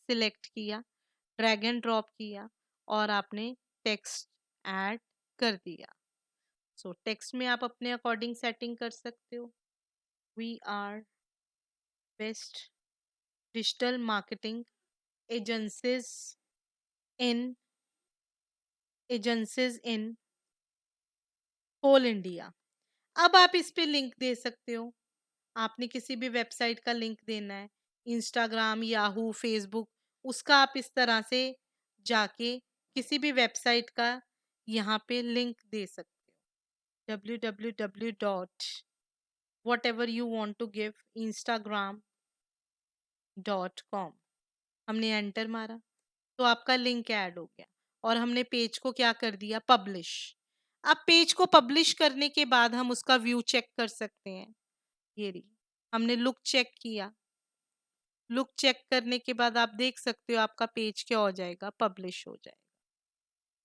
सिलेक्ट किया, ड्रैग एंड ड्रॉप किया, और आपने टेक्स्ट ऐड कर दिया। सो टेक्स्ट में आप अपने अकॉर्डिंग सेटिंग कर सकते हो। We are best digital marketing agencies in in whole India. अब आप इस पे लिंक दे सकते हो। आपने किसी भी वेबसाइट का लिंक देना है, इंस्टाग्राम, याहू, फेसबुक, उसका आप इस तरह से जाके किसी भी वेबसाइट का यहाँ पे लिंक दे सकते हो। www.whatever you want to give instagram.com, हमने एंटर मारा तो आपका लिंक ऐड हो गया, और हमने पेज को क्या कर दिया, पब्लिश। अब पेज को पब्लिश करने के बाद हम उसका व्यू चेक कर सकते हैं। ये रही, हमने लुक चेक किया, लुक चेक करने के बाद आप देख सकते हो आपका पेज क्या हो जाएगा, पब्लिश हो जाएगा।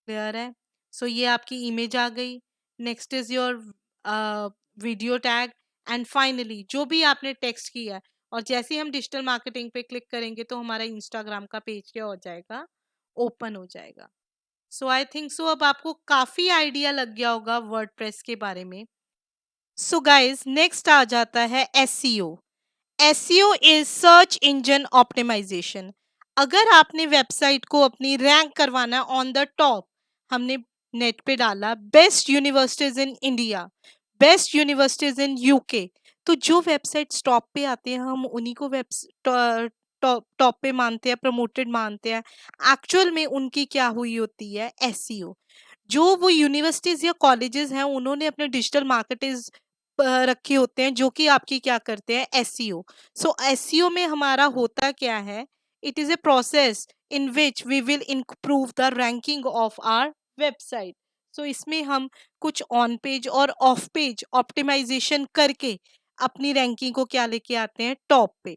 क्लियर है? सो ये आपकी इमेज आ गई। Next is your video tag, and finally जो भी आपने टेक्स्ट किया है, और जैसे ही हम डिजिटल मार्केटिंग पे क्लिक करेंगे तो हमारा इंस्टाग्राम का पेज क्या हो जाएगा, ओपन हो जाएगा। सो आई थिंक सो अब आपको काफी आइडिया लग गया होगा वर्डप्रेस के बारे में। सो गाइस नेक्स्ट आ जाता है SEO. SEO is search engine optimization. अगर आपने वेबसाइट को अपनी रैंक करवाना ऑन द टॉप, हमने नेट पे डाला best universities in India, best universities in UK, तो जो वेबसाइट्स टॉप पे आते हैं हम उन्हीं को टॉप टॉप पे मानते हैं, प्रमोटेड मानते हैं। एक्चुअल में उनकी क्या हुई होती है, एसईओ। जो वो यूनिवर्सिटीज या कॉलेजेस हैं उन्होंने अपने डिजिटल मार्केटर्स रखे होते हैं जो कि आपकी क्या करते हैं, एसईओ। सो एसईओ में हमारा होता क्या है, it is a process in which we will improve the ranking of our website. So इसमें हम कुछ ऑन पेज और ऑफ पेज ऑप्टिमाइजेशन करके अपनी रैंकिंग को क्या लेके आते हैं, टॉप पे।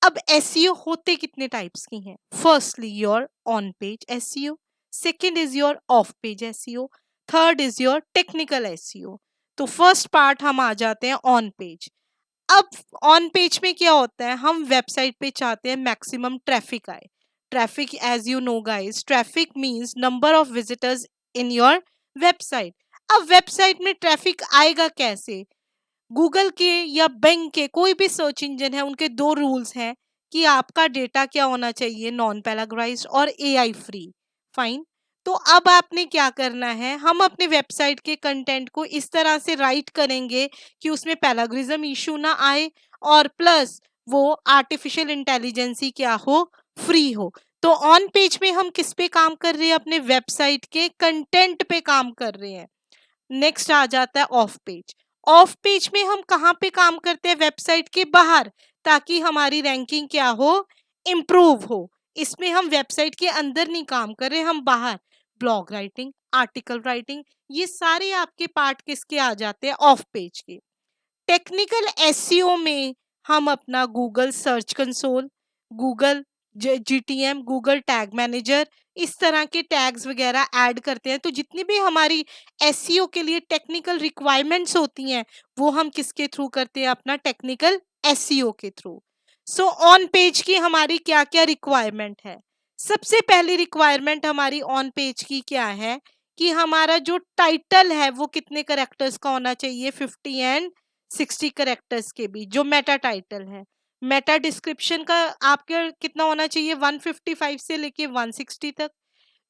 अब एसईओ होते कितने टाइप्स की हैं, firstly your on page SEO, second is your off page SEO, third is your technical SEO. तो फर्स्ट पार्ट हम आ जाते हैं ऑन पेज। अब ऑन पेज में क्या होता है, हम वेबसाइट पे चाहते हैं मैक्सिमम ट्रैफिक आए। Traffic as you know guys, traffic means number of visitors in your website. अब वेबसाइट में ट्रैफिक आएगा कैसे, गूगल के या बैंक के कोई भी सर्च इंजन है उनके दो रूल्स हैं कि आपका डेटा क्या होना चाहिए, नॉन पैराग्राइज्ड और एआई फ्री। फाइन। तो अब आपने क्या करना है, हम अपने वेबसाइट के कंटेंट को इस तरह से राइट करेंगे कि उसमें पैराग्रिज्म इशू ना आए, और प्लस वो आर्टिफिशियल इंटेलिजेंसी क्या हो, फ्री हो। तो ऑन पेज में हम किस पे काम कर रहे हैं, अपने वेबसाइट के कंटेंट पे काम कर रहे हैं। नेक्स्ट आ जाता है ऑफ पेज। ऑफ पेज में हम कहाँ पे काम करते हैं, वेबसाइट के बाहर, ताकि हमारी रैंकिंग क्या हो, इम्प्रूव हो। इसमें हम वेबसाइट के अंदर नहीं काम कर रहे, हम बाहर ब्लॉग राइटिंग, आर्टिकल राइटिंग, ये सारे आपके पार्ट किसके आ जाते हैं, ऑफ पेज के। टेक्निकल एसईओ में हम अपना Google search console, Google GTM, Google tag manager, इस तरह के टैग्स वगैरह ऐड करते हैं। तो जितनी भी हमारी एसईओ के लिए टेक्निकल रिक्वायरमेंट्स होती हैं वो हम किसके थ्रू करते हैं, अपना टेक्निकल एसईओ के थ्रू। सो ऑन पेज की हमारी क्या क्या रिक्वायरमेंट है, सबसे पहली रिक्वायरमेंट हमारी ऑन पेज की क्या है कि हमारा जो टाइटल है वो कितने करेक्टर्स का होना चाहिए, 50 एंड 60 करेक्टर्स के बीच, जो मेटा टाइटल है। मेटा डिस्क्रिप्शन का आपके कितना होना चाहिए, 155 से लेके 160 तक।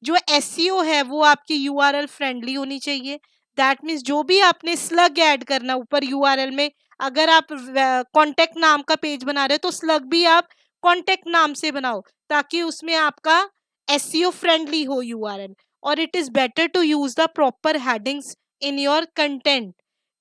जो एसईओ है वो आपकी यूआरएल फ्रेंडली होनी चाहिए। दैट मीन्स जो भी आपने स्लग ऐड करना ऊपर यूआरएल में, अगर आप कॉन्टेक्ट नाम का पेज बना रहे हो तो स्लग भी आप कॉन्टेक्ट नाम से बनाओ, ताकि उसमें आपका एसईओ फ्रेंडली हो यूआरएल। और it is better to use the proper headings in your content.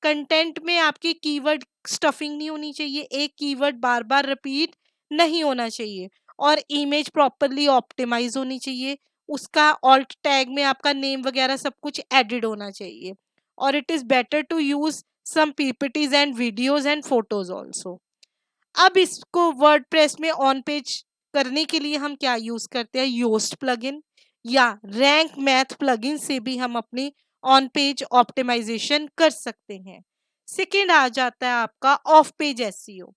Content में आपकी कीवर्ड स्टफिंग नहीं होनी चाहिए, एक कीवर्ड बार बार रिपीट नहीं होना चाहिए, और इमेज प्रॉपरली ऑप्टिमाइज होनी चाहिए। उसका ऑल्ट टैग में आपका नेम वगैरह सब कुछ एडिड होना चाहिए। और it is better to use some PPTs and videos and photos also. अब इसको वर्डप्रेस में ऑन पेज करने के लिए हम क्या यूज करते हैं, योस्ट प्लगइन या रैंक मैथ प्लगइन से भी हम अपनी ऑन पेज ऑप्टिमाइजेशन कर सकते हैं। सेकेंड आ जाता है आपका of page SEO.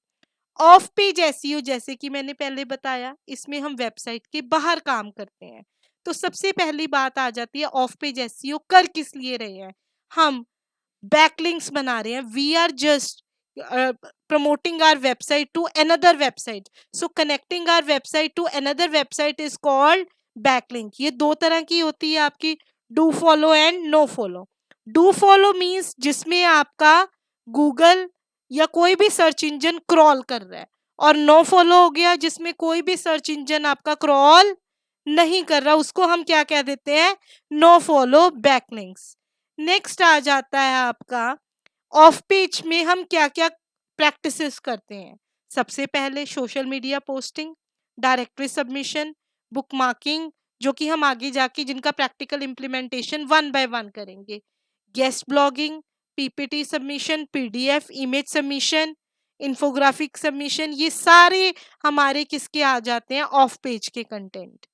Of page SEO जैसे कि मैंने पहले बताया, इसमें हम वेबसाइट के बाहर काम करते हैं। तो सबसे पहली बात आ जाती है, ऑफ पेज एसईओ कर किस लिए रहे हैं, हम बैकलिंक्स बना रहे हैं। We are just promoting our website to another website, so connecting our website to another website is called backlink। ये दो तरह की होती है आपकी, do follow and no follow. Do follow means जिसमें आपका गूगल या कोई भी सर्च इंजन क्रॉल कर रहा है, और नो फॉलो हो गया जिसमें कोई भी सर्च इंजन आपका क्रॉल नहीं कर रहा, उसको हम क्या कह देते हैं, नो फॉलो बैकलिंक्स। नेक्स्ट आ जाता है आपका ऑफ पेज में हम क्या क्या प्रैक्टिसेस करते हैं। सबसे पहले social media posting, directory submission, book marking, जो कि हम आगे जाके जिनका practical implementation one by one करेंगे। Guest blogging, PPT submission, PDF image submission, infographic submission, ये सारे हमारे किसके आ जाते हैं, ऑफ पेज के content.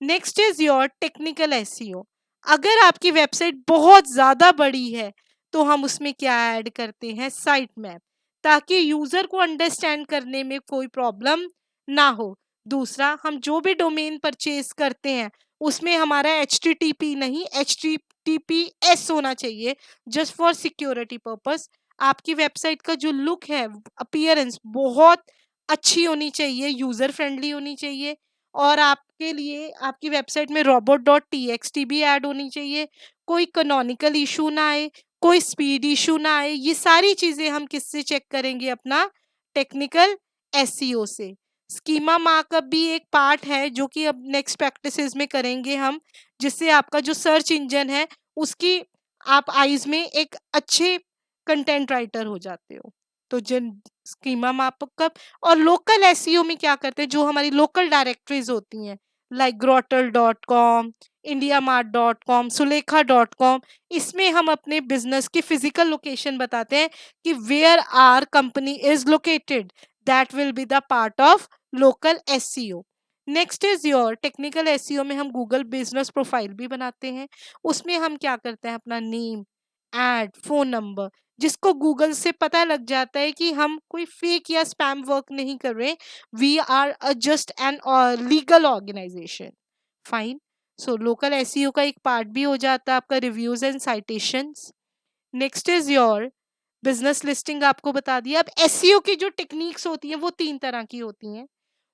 Next is your technical SEO. अगर आपकी वेबसाइट बहुत ज्यादा बड़ी है तो हम उसमें क्या ऐड करते हैं, साइट मैप, ताकि यूजर को अंडरस्टैंड करने में कोई प्रॉब्लम ना हो। दूसरा, हम जो भी डोमेन परचेज करते हैं उसमें हमारा HTTP नहीं, HTTPS होना चाहिए, जस्ट फॉर सिक्योरिटी पर्पस। आपकी वेबसाइट का जो लुक है, अपीयरेंस बहुत अच्छी होनी चाहिए, यूजर फ्रेंडली होनी चाहिए, और आपके लिए आपकी वेबसाइट में robot.txt भी ऐड होनी चाहिए, कोई कैनोनिकल इशू ना आए, कोई स्पीड इशू ना आए। ये सारी चीजें हम किससे चेक करेंगे, अपना टेक्निकल एसईओ से। स्कीमा मार्कअप भी एक पार्ट है जो कि अब नेक्स्ट प्रैक्टिसेस में करेंगे हम, जिससे आपका जो सर्च इंजन है उसकी आप आईज में एक अच्छे कंटेंट राइटर हो जाते हो। तो जिन स्कीमा मार्कअप और लोकल एसईओ में क्या करते हैं, जो हमारी लोकल डायरेक्टरीज होती हैं लाइक grottle.com, indiamart.com, सुलेखा.com, इसमें हम अपने बिजनेस की फिजिकल लोकेशन बताते हैं कि where our company is located, that will be the part of local SEO. Next is your technical SEO में हम गूगल बिजनेस प्रोफाइल भी बनाते हैं। उसमें हम क्या करते हैं, अपना नेम, एड, फोन नंबर, जिसको गूगल से पता लग जाता है कि हम कोई फेक या स्पैम वर्क नहीं कर रहे, we are just an legal organization. Fine. So local SEO का एक पार्ट भी हो जाता है आपका reviews and citations. Next is your business listing, आपको बता दिया। अब एसईओ की जो टेक्निक्स होती हैं वो 3 तरह की होती हैं,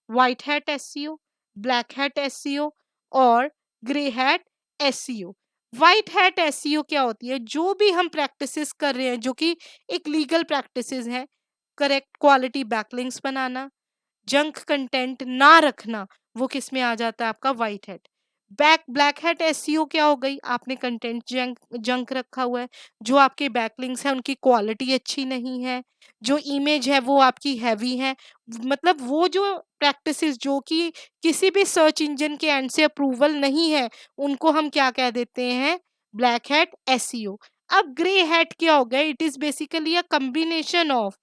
white hat SEO, black hat SEO और grey hat SEO. White hat SEO क्या होती है, जो भी हम प्रैक्टिसेस कर रहे हैं जो कि एक लीगल प्रैक्टिसेस हैं, करेक्ट क्वालिटी बैकलिंक्स बनाना, जंक कंटेंट ना रखना, वो किस में आ जाता है, आपका white hat. Black hat SEO क्या हो गई, आपने कंटेंट जंक जंक रखा हुआ है, जो आपके बैकलिंक्स हैं उनकी क्वालिटी अच्छी नहीं है, जो इमेज है वो आपकी हैवी है, मतलब वो जो प्रैक्टिसेस जो कि किसी भी सर्च इंजन के एंड से अप्रूवल नहीं है, उनको हम क्या कह देते हैं, ब्लैक हैट एसईओ। अब ग्रे हैट क्या हो गया, it is basically a combination of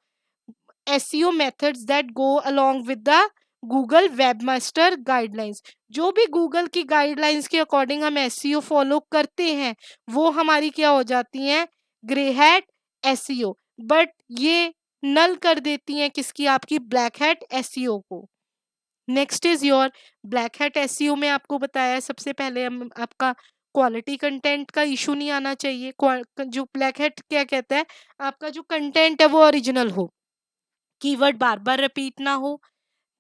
SEO methods that go along with the Google webmaster guidelines. जो भी गूगल की गाइडलाइंस के अकॉर्डिंग हम SEO फॉलो करते हैं वो हमारी क्या हो जाती हैं, ग्रे हैट SEO। बट ये नल कर देती हैं किसकी, आपकी ब्लैक हैट SEO को। Next is your black hat SEO में आपको बताया सबसे पहले हम आपका क्वालिटी कंटेंट का इशू नहीं आना चाहिए। जो ब्लैक हैट क्या कहता है, आपका जो कंटेंट है वो ओरिजिनल हो, कीवर्ड बार बार रिपीट ना हो,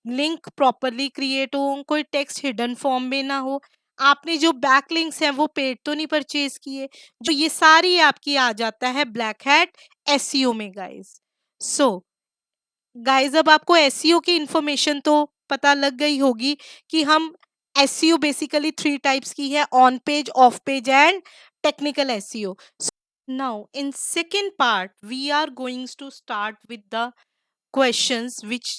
लिंक प्रॉपरली क्रिएट हो, कोई टेक्स्ट हिडन फॉर्म में ना हो, आपने जो बैक लिंक्स हैं वो पेड तो नहीं परचेज किए, जो ये सारी आपकी आ जाता है ब्लैक हैट एसईओ में गाइस। सो गाइस, अब आपको एसईओ की इंफॉर्मेशन तो पता लग गई होगी कि हम एसईओ बेसिकली 3 टाइप्स की है, on page, off page and technical SEO. Now in second part we are going to start with the questions which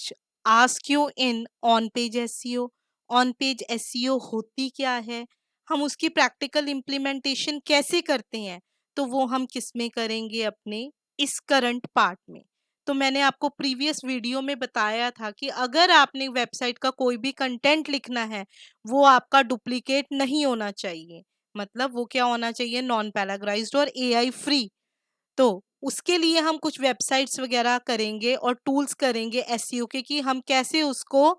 ask you in on page SEO। On page SEO होती क्या है, हम उसकी practical implementation कैसे करते हैं, तो वो हम किस में करेंगे, अपने इस करंट पार्ट में। तो मैंने आपको प्रीवियस वीडियो में बताया था कि अगर आपने वेबसाइट का कोई भी कंटेंट लिखना है वो आपका डुप्लीकेट नहीं होना चाहिए, मतलब वो क्या होना चाहिए, नॉन पैराग्राइज्ड और AI फ्री। तो उसके लिए हम कुछ वेबसाइट्स वगैरह करेंगे और टूल्स करेंगे एसईओ के, कि हम कैसे उसको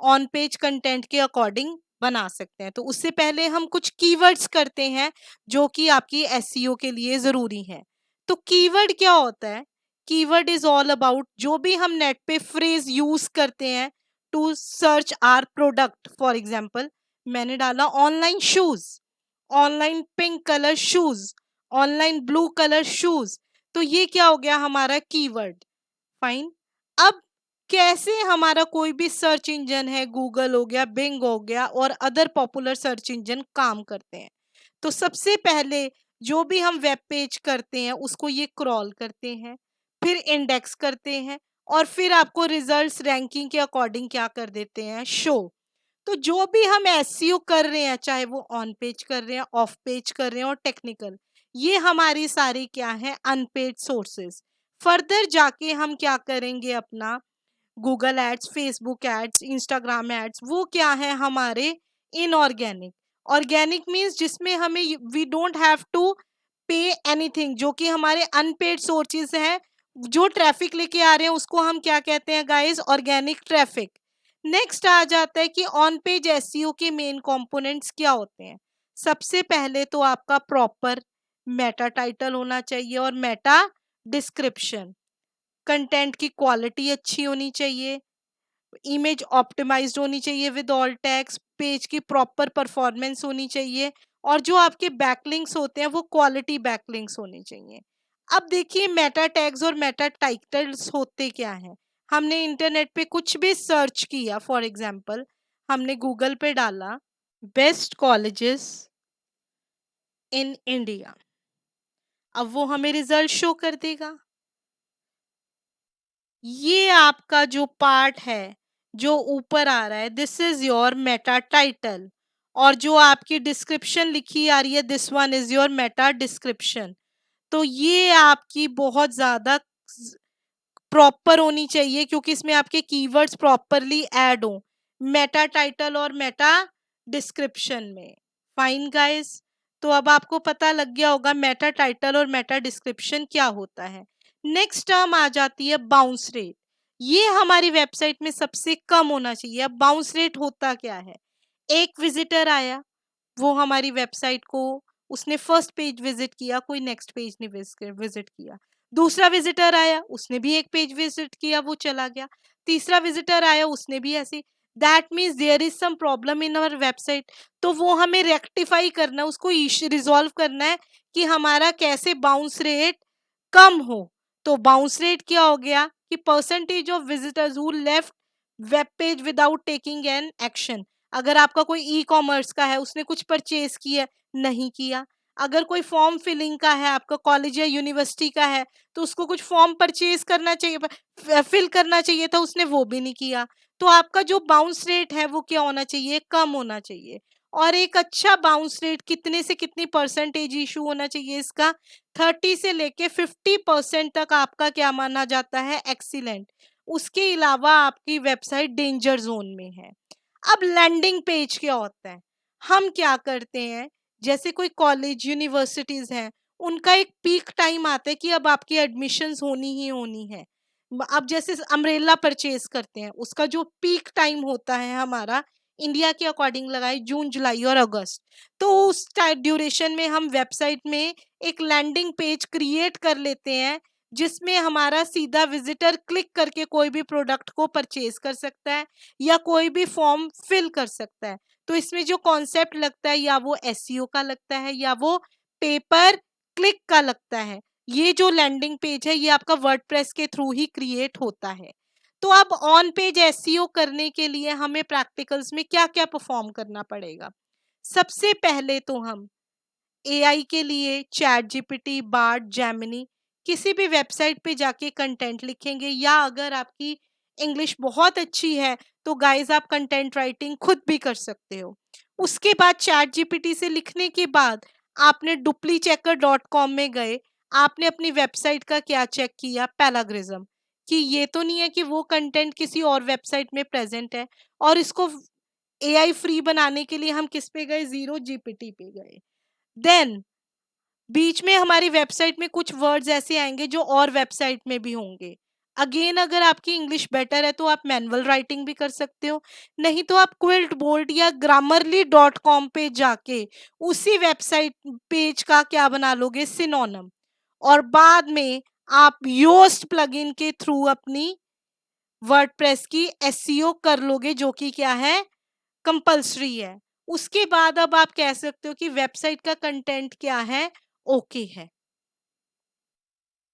ऑन पेज कंटेंट के अकॉर्डिंग बना सकते हैं। तो उससे पहले हम कुछ कीवर्ड्स करते हैं जो कि आपकी एसईओ के लिए जरूरी है। तो कीवर्ड क्या होता है, कीवर्ड इज ऑल अबाउट जो भी हम नेट पे फ्रेज यूज करते हैं to search our product. For example, मैंने डाला online shoes, online pink colour shoes, online blue colour shoes, तो ये क्या हो गया, हमारा कीवर्ड। फाइन। अब कैसे हमारा कोई भी सर्च इंजन है, गूगल हो गया, बिंग हो गया और अदर पॉपुलर सर्च इंजन काम करते हैं। तो सबसे पहले जो भी हम वेब पेज करते हैं उसको ये क्रॉल करते हैं, फिर इंडेक्स करते हैं, और फिर आपको रिजल्ट्स रैंकिंग के अकॉर्डिंग क्या कर देते हैं, शो। तो जो भी हम एसईओ कर रहे हैं, चाहे वो ऑन पेज कर रहे हैं, ऑफ पेज कर रहे हैं और टेक्निकल, ये हमारी सारी क्या है, अनपेड सोर्सेज। फर्दर जाके हम क्या करेंगे, अपना Google ads, Facebook ads, Instagram ads, वो क्या है हमारे इनऑर्गेनिक। ऑर्गेनिक मीन्स जिसमें हमें we don't have to pay anything, जो कि हमारे अनपेड सोर्सेज हैं, जो ट्रैफिक लेके आ रहे हैं उसको हम क्या कहते हैं गाइस, ऑर्गेनिक ट्रैफिक। नेक्स्ट आ जाता है कि ऑन पेज एसईओ के मेन कंपोनेंट्स क्या होते हैं। सबसे पहले तो आपका प्रॉपर मेटा टाइटल होना चाहिए और मेटा डिस्क्रिप्शन। कंटेंट की क्वालिटी अच्छी होनी चाहिए, इमेज ऑप्टिमाइज्ड होनी चाहिए विद ऑल टैग्स, पेज की प्रॉपर परफॉर्मेंस होनी चाहिए, और जो आपके बैकलिंक्स होते हैं वो क्वालिटी बैकलिंक्स होने चाहिए। अब देखिए मेटा टैग्स और मेटा टाइटल्स होते क्या हैं। हमने इंटरनेट पे कुछ भी सर्च किया, फॉर एग्जांपल हमने गूगल पे डाला बेस्ट कॉलेजेस इन इंडिया, अब वो हमें रिजल्ट शो कर देगा। ये आपका जो पार्ट है जो ऊपर आ रहा है, this is your Meta title, और जो आपकी डिस्क्रिप्शन लिखी आ रही है, this one is your Meta description. तो ये आपकी बहुत ज्यादा प्रॉपर होनी चाहिए, क्योंकि इसमें आपके कीवर्ड्स प्रॉपरली ऐड हो मेटा टाइटल और मेटा डिस्क्रिप्शन में। फाइन गाइस, तो अब आपको पता लग गया होगा मेटा टाइटल और मेटा डिस्क्रिप्शन क्या होता है। नेक्स्ट टर्म आ जाती है बाउंस रेट। ये हमारी वेबसाइट में सबसे कम होना चाहिए। अब बाउंस रेट होता क्या है, एक विजिटर आया, वो हमारी वेबसाइट को, उसने फर्स्ट पेज विजिट किया, कोई नेक्स्ट पेज नहीं विजिट किया। दूसरा विजिटर आया, उसने भी एक पेज विजिट किया, वो चला गया। तीसरा विजिटर आया, उसने भी ऐसे। That means there is some problem in our website. तो वो हमें रेक्टिफाई करना है, उसको रिजॉल्व करना है कि हमारा कैसे बाउंस रेट कम हो। तो बाउंस रेट क्या हो गया कि percentage of visitors who left web page without taking an action. अगर आपका कोई ई कॉमर्स का है, उसने कुछ परचेज किया, नहीं किया। अगर कोई फॉर्म फिलिंग का है, आपका कॉलेज या यूनिवर्सिटी का है, तो उसको कुछ फॉर्म परचेज करना चाहिए, फिल करना चाहिए था, उसने वो भी नहीं किया। तो आपका जो बाउंस रेट है वो क्या होना चाहिए, कम होना चाहिए। और एक अच्छा बाउंस रेट कितने से कितनी परसेंटेज इशू होना चाहिए इसका, 30 से लेके 50% तक आपका क्या माना जाता है, एक्सीलेंट। उसके अलावा आपकी वेबसाइट डेंजर जोन में है। अब लैंडिंग पेज क्या होता है, हम क्या करते हैं, जैसे कोई कॉलेज यूनिवर्सिटीज हैं, उनका एक पीक टाइम आता है कि अब आपकी एडमिशन्स होनी ही होनी है। अब जैसे अम्ब्रेला परचेज करते हैं, उसका जो पीक टाइम होता है हमारा, इंडिया के अकॉर्डिंग लगाए जून जुलाई और अगस्त। तो उस ड्यूरेशन में हम वेबसाइट में एक लैंडिंग पेज क्रिएट कर लेते हैं, जिसमें हमारा सीधा विजिटर क्लिक करके कोई भी प्रोडक्ट को परचेज कर सकता है या कोई भी फॉर्म फिल कर सकता है। तो इसमें जो कॉन्सेप्ट लगता है, या वो एसईओ का लगता है या वो पेपर क्लिक का लगता है। ये जो लैंडिंग पेज है ये आपका वर्डप्रेस के थ्रू ही क्रिएट होता है। तो अब ऑन पेज एसईओ करने के लिए हमें प्रैक्टिकल्स में क्या क्या परफॉर्म करना पड़ेगा। सबसे पहले तो हम एआई के लिए चैट जीपीटी, बार्ड, जेमिनी, किसी भी वेबसाइट पे जाके कंटेंट लिखेंगे, या अगर आपकी इंग्लिश बहुत अच्छी है तो गाइस आप कंटेंट राइटिंग खुद भी कर सकते हो। उसके बाद चैट जीपीटी से लिखने के बाद आपने duplicchecker.com में गए, आपने अपनी वेबसाइट का क्या चेक किया, पैराग्रिज्म, कि ये तो नहीं है कि वो कंटेंट किसी और वेबसाइट में प्रेजेंट है। और इसको एआई फ्री बनाने के लिए हम किस पे गए, जीरो जीपीटी पे गए। देन बीच में हमारी वेबसाइट में कुछ वर्ड्स ऐसे आएंगे जो और वेबसाइट में भी होंगे। अगेन अगर आपकी इंग्लिश बेटर है तो आप मैनुअल राइटिंग भी कर सकते हो, नहीं तो आप क्विल्ट बोल्ड या grammarly.com पे जाके उसी वेबसाइट पेज का क्या बना लोगे, सिनोनिम। और बाद में आप योस्ट प्लगइन के थ्रू अपनी वर्डप्रेस की एसईओ कर लोगे, जो कि क्या है, कंपल्सरी है। उसके बाद अब आप कह सकते हो कि वेबसाइट का कंटेंट क्या है, ओके है।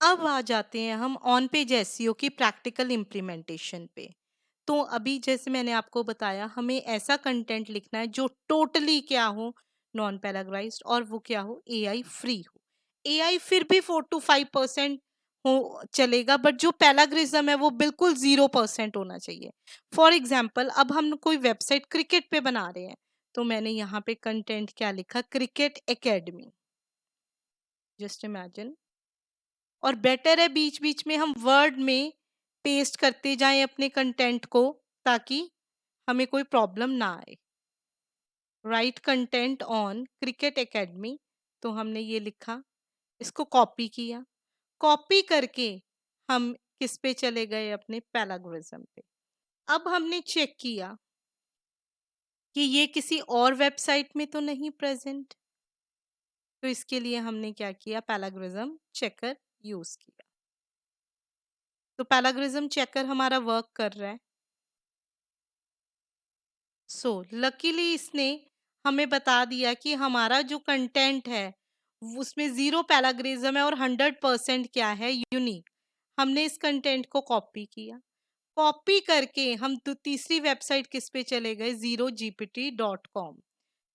अब आ जाते हैं हम ऑन पेज एसईओ की प्रैक्टिकल इम्प्लीमेंटेशन पे। तो अभी जैसे मैंने आपको बताया, हमें ऐसा कंटेंट लिखना है जो टोटली क्या हो, नॉन पैराग्राइज्ड, और वो क्या हो, एआई फ्री हो। एआई फिर भी 4 to 5% हो चलेगा, बट जो पैराग्रिज्म है वो बिल्कुल 0% होना चाहिए। फॉर एग्जाम्पल अब हम कोई वेबसाइट क्रिकेट पे बना रहे हैं, तो मैंने यहाँ पे कंटेंट क्या लिखा, क्रिकेट एकेडमी। जस्ट इमेजिन और बेटर है बीच बीच में हम वर्ड में पेस्ट करते जाएं अपने कंटेंट को, ताकि हमें कोई प्रॉब्लम ना आए। Right content on cricket academy, तो हमने ये लिखा, इसको कॉपी किया। कॉपी करके हम किस पे चले गए, अपने पैराग्राफिज्म पे। अब हमने चेक किया कि ये किसी और वेबसाइट में तो नहीं प्रेजेंट, तो इसके लिए हमने क्या किया, पैराग्राफिज्म चेकर यूज किया। तो पैराग्राफिज्म चेकर हमारा वर्क कर रहा है। लकीली इसने हमें बता दिया कि हमारा जो कंटेंट है उसमें 0 पैराग्राफिज्म है और 100% क्या है, यूनिक। हमने इस कंटेंट को कॉपी किया। कॉपी करके हम तीसरी वेबसाइट किस पे चले गए, 0gpt.com।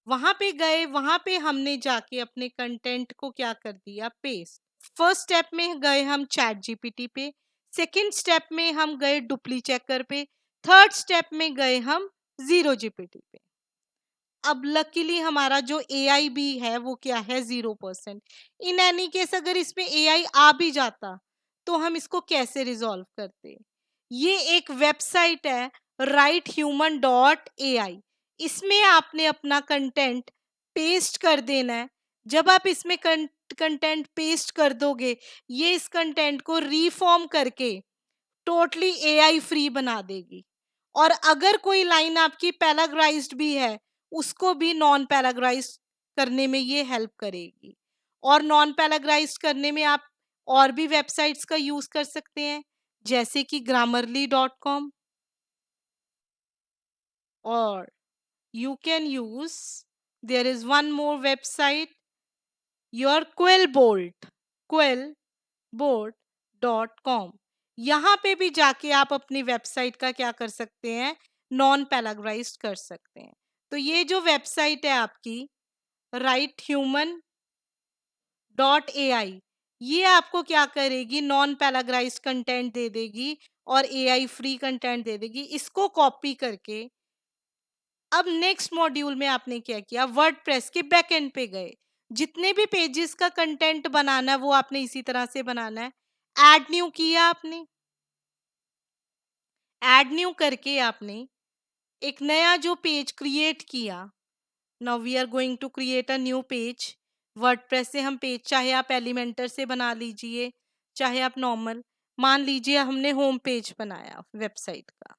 वहां पे गए, वहां पे हमने जाके अपने कंटेंट को क्या कर दिया, पेस्ट। फर्स्ट स्टेप में गए हम चैट जीपीटी पे, सेकंड स्टेप में हम गए डुप्ली चेकर पे, थर्ड स्टेप में गए हम 0gpt पे। अब लकीली हमारा जो एआई भी है वो क्या है, 0%। इन एनी केस अगर इसमें एआई आ भी जाता तो हम इसको कैसे रिजॉल्व करते। ये एक वेबसाइट है righthuman.ai, इसमें आपने अपना कंटेंट पेस्ट कर देना है। जब आप इसमें कंटेंट पेस्ट कर दोगे, ये इस कंटेंट को रीफॉर्म करके टोटली एआई फ्री बना देगी। और अगर कोई लाइन आपकी पैराग्राइज्ड भी है, उसको भी नॉन पैराग्राइज्ड करने में ये हेल्प करेगी। और नॉन पैराग्राइज्ड करने में आप और भी वेबसाइट्स का यूज कर सकते हैं, जैसे कि grammarly.com, और you can use, there is one more website, your quillbolt.com। यहाँ पे भी जाके आप अपनी वेबसाइट का क्या कर सकते हैं, नॉन पैराग्राइज्ड कर सकते हैं। तो ये जो वेबसाइट है आपकी righthuman.ai, ये आपको क्या करेगी, नॉन पैराग्राइज्ड कंटेंट दे देगी और एआई फ्री कंटेंट दे देगी। इसको कॉपी करके अब नेक्स्ट मॉड्यूल में आपने क्या किया, वर्डप्रेस के बैकएंड पे गए। जितने भी पेजेस का कंटेंट बनाना है वो आपने इसी तरह से बनाना है। ऐड न्यू किया आपने, ऐड न्यू करके आपने एक नया जो पेज क्रिएट किया। Now we are going to create a new page. WordPress से हम पेज, चाहे आप एलिमेंटर से बना लीजिए, चाहे आप नॉर्मल, मान लीजिए हमने होम पेज बनाया वेबसाइट का।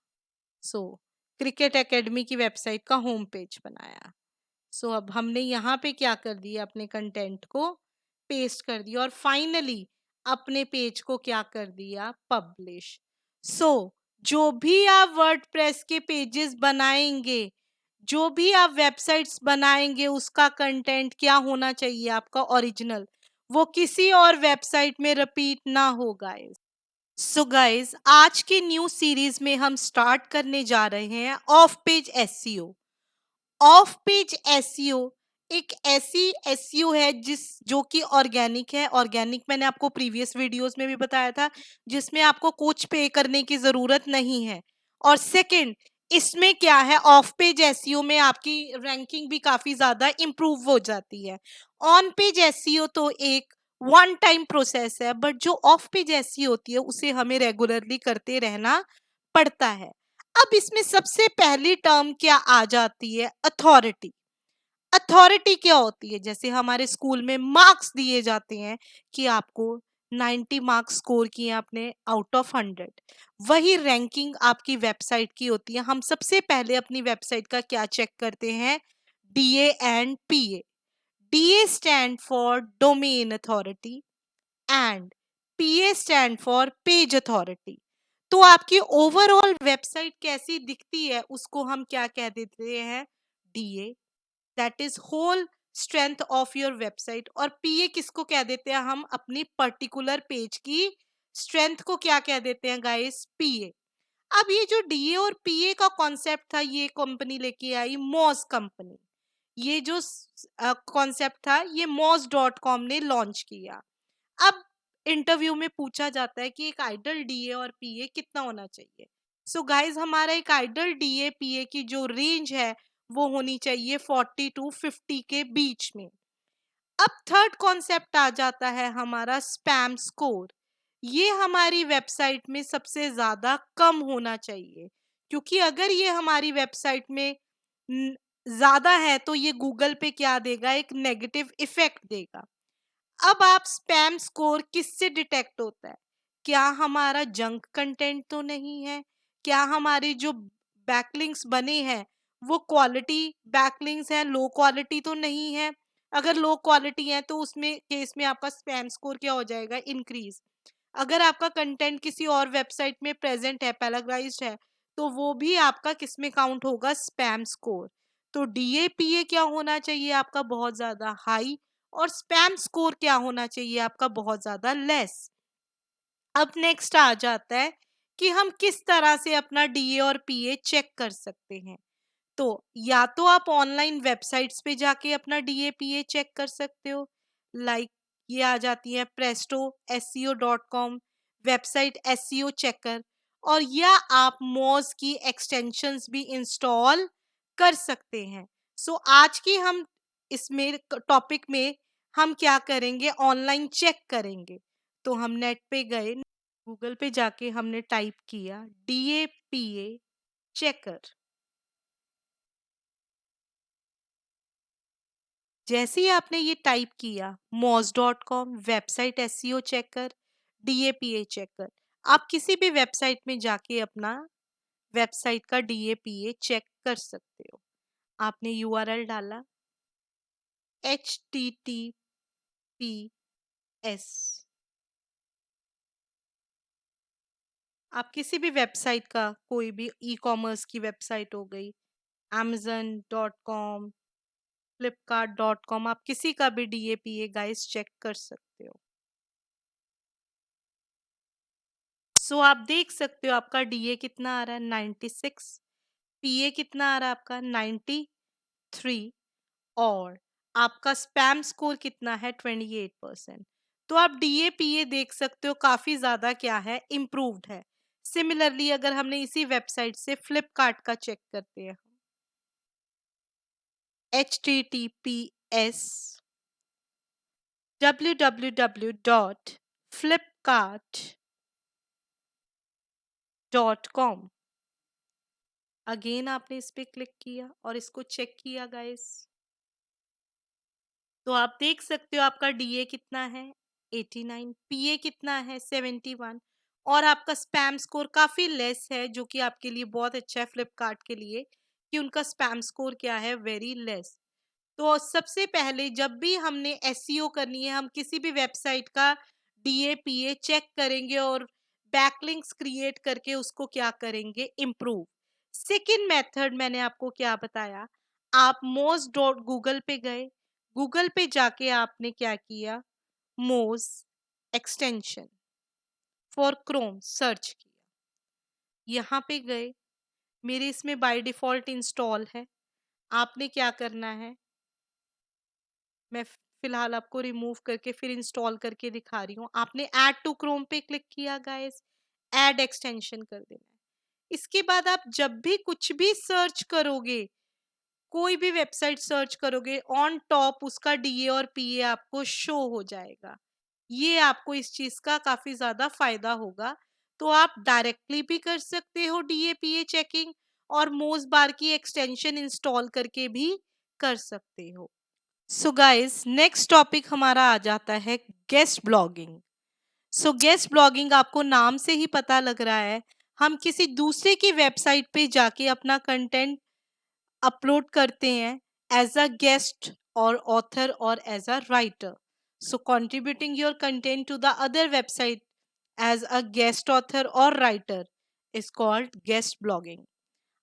क्रिकेट एकेडमी की वेबसाइट का होम पेज बनाया। अब हमने यहाँ पे क्या कर दिया, अपने कंटेंट को पेस्ट कर दिया और फाइनली अपने पेज को क्या कर दिया, पब्लिश। जो भी आप वर्डप्रेस के पेजेस बनाएंगे, जो भी आप वेबसाइट्स बनाएंगे, उसका कंटेंट क्या होना चाहिए, आपका ओरिजिनल, वो किसी और वेबसाइट में रिपीट ना हो गाइस। गाइस, आज की न्यू सीरीज में हम स्टार्ट करने जा रहे हैं off page SEO. Of page SEO एक ऐसी एसईओ है जो कि ऑर्गेनिक है। ऑर्गेनिक मैंने आपको प्रीवियस वीडियोस में भी बताया था, जिसमें आपको कुछ पे करने की जरूरत नहीं है। और सेकंड, इसमें क्या है, ऑफ पेज एसईओ में आपकी रैंकिंग भी काफी ज्यादा इंप्रूव हो जाती है। ऑन पेज एसईओ तो एक वन टाइम प्रोसेस है, बट जो ऑफ पेज एसईओ होती है उसे हमें रेगुलरली करते रहना पड़ता है। अब इसमें सबसे पहली टर्म क्या आ जाती है, अथॉरिटी। अथॉरिटी क्या होती है, जैसे हमारे स्कूल में मार्क्स दिए जाते हैं कि आपको 90 मार्क्स स्कोर किए आपने आउट ऑफ 100, वही रैंकिंग आपकी वेबसाइट की होती है। हम सबसे पहले अपनी वेबसाइट का क्या चेक करते हैं, DA and PA. DA stand for domain authority and PA stand for page authority. तो आपकी ओवरऑल वेबसाइट कैसी दिखती है उसको हम क्या कह देते हैं, DA, that is whole strength of your website. और पीए किसको कह देते हैं, हम अपनी पर्टिकुलर पेज की स्ट्रेंथ को क्या कह देते हैं गाइस, पीए। अब ये जो डीए और पीए का कॉन्सेप्ट था, ये कंपनी लेके आई मॉज कंपनी। ये जो कॉन्सेप्ट था ये moz.com ने लॉन्च किया। अब इंटरव्यू में पूछा जाता है कि एक आइडल डीए और पीए कितना होना चाहिए। गाइस, हमारा एक आइडल डीए पीए की जो रेंज है वो होनी चाहिए 40 to 50 के बीच में। अब थर्ड कॉन्सेप्ट आ जाता है हमारा स्पैम स्कोर। ये हमारी वेबसाइट में सबसे ज़्यादा कम होना चाहिए, क्योंकि अगर ये हमारी वेबसाइट में ज़्यादा है तो ये गूगल पे क्या देगा, एक नेगेटिव इफेक्ट देगा। अब आप स्पैम स्कोर किससे डिटेक्ट होता है? क्या हमारा जंक कंटेंट तो नहीं है? क्या हमारे जो बैकलिंक्स बने हैं वो क्वालिटी बैकलिंक्स हैं, लो क्वालिटी तो नहीं है? अगर लो क्वालिटी है तो उसमें केस में आपका स्पैम स्कोर क्या हो जाएगा, इंक्रीज। अगर आपका कंटेंट किसी और वेबसाइट में प्रेजेंट है, पैराग्राइज्ड है, तो वो भी आपका किस में काउंट होगा, स्पैम स्कोर। तो डीएपीए क्या होना चाहिए आपका, बहुत ज्यादा हाई, और स्पैम स्कोर क्या होना चाहिए आपका, बहुत ज्यादा लेस। अब नेक्स्ट आ जाता है कि हम किस तरह से अपना डीए और पीए चेक कर सकते हैं। तो या तो आप ऑनलाइन वेबसाइट्स पे जाके अपना डीएपीए चेक कर सकते हो, लाइक ये आ जाती है Presto, SEO.com, website SEO checker, और या आप मोज की एक्सटेंशंस भी इंस्टॉल कर सकते हैं। सो आज की हम इसमें टॉपिक में हम क्या करेंगे, ऑनलाइन चेक करेंगे। तो हम नेट पे गए, गूगल पे जाके हमने टाइप किया डीएपीए चेकर। जैसे ही आपने ये टाइप किया, moz.com, website SEO checker, डीएपीए checker, आप किसी भी वेबसाइट में जाके अपना वेबसाइट का डीएपीए चेक कर सकते हो। आपने यूआरएल डाला HTTPS, आप किसी भी वेबसाइट का, कोई भी ई कॉमर्स की वेबसाइट हो गई, amazon.com, flipkart.com, आप किसी का भी डीएपीए गाइस चेक कर सकते हो। सो आप देख सकते हो आपका डीए कितना आ रहा है, 96, पीए कितना आ रहा है आपका, 93, और आपका स्पैम स्कोर कितना है, 28%। तो आप डीए पीए देख सकते हो काफी ज्यादा क्या है, इम्प्रूव्ड है। सिमिलरली अगर हमने इसी वेबसाइट से फ्लिपकार्ट का चेक करते हैं, HTTPS www.flipkart.com, अगेन आपने इस पे क्लिक किया और इसको चेक किया गाइस, तो आप देख सकते हो आपका डीए कितना है, 89, पीए कितना है, 71, और आपका स्पैम स्कोर काफी लेस है, जो कि आपके लिए बहुत अच्छा है फ्लिपकार्ट के लिए, कि उनका स्पैम स्कोर क्या है, वेरी लेस। तो सबसे पहले जब भी हमने एसईओ करनी है, हम किसी भी वेबसाइट का डीएपीए चेक करेंगे और बैकलिंक्स क्रिएट करके उसको क्या करेंगे, इम्प्रूव। सेकंड मेथड मैंने आपको क्या बताया, आप मोज डॉट गूगल पे गए, गूगल पे जाके आपने क्या किया, मोज एक्सटेंशन फॉर क्रोम सर्च किया, यहाँ पे गए, मेरे इसमें बाय डिफॉल्ट इंस्टॉल है। आपने क्या करना है, मैं फिलहाल आपको रिमूव करके फिर इंस्टॉल करके दिखा रही हूँ। आपने ऐड टू क्रोम पे क्लिक किया गाइस, ऐड एक्सटेंशन कर देना है। इसके बाद आप जब भी कुछ भी सर्च करोगे, कोई भी वेबसाइट सर्च करोगे, ऑन टॉप उसका डीए और पीए आपको शो हो जाएगा। ये आपको इस चीज का काफी ज्यादा फायदा होगा। तो आप डायरेक्टली भी कर सकते हो डीए पीए चेकिंग, और मोज बार की एक्सटेंशन इंस्टॉल करके भी कर सकते हो। सो गाइस नेक्स्ट टॉपिक हमारा आ जाता है गेस्ट ब्लॉगिंग। सो गेस्ट ब्लॉगिंग आपको नाम से ही पता लग रहा है, हम किसी दूसरे की वेबसाइट पे जाके अपना कंटेंट अपलोड करते हैं एज अ गेस्ट और ऑथर और as a writer. So contributing your content to the other website as a guest author और writer is called guest blogging.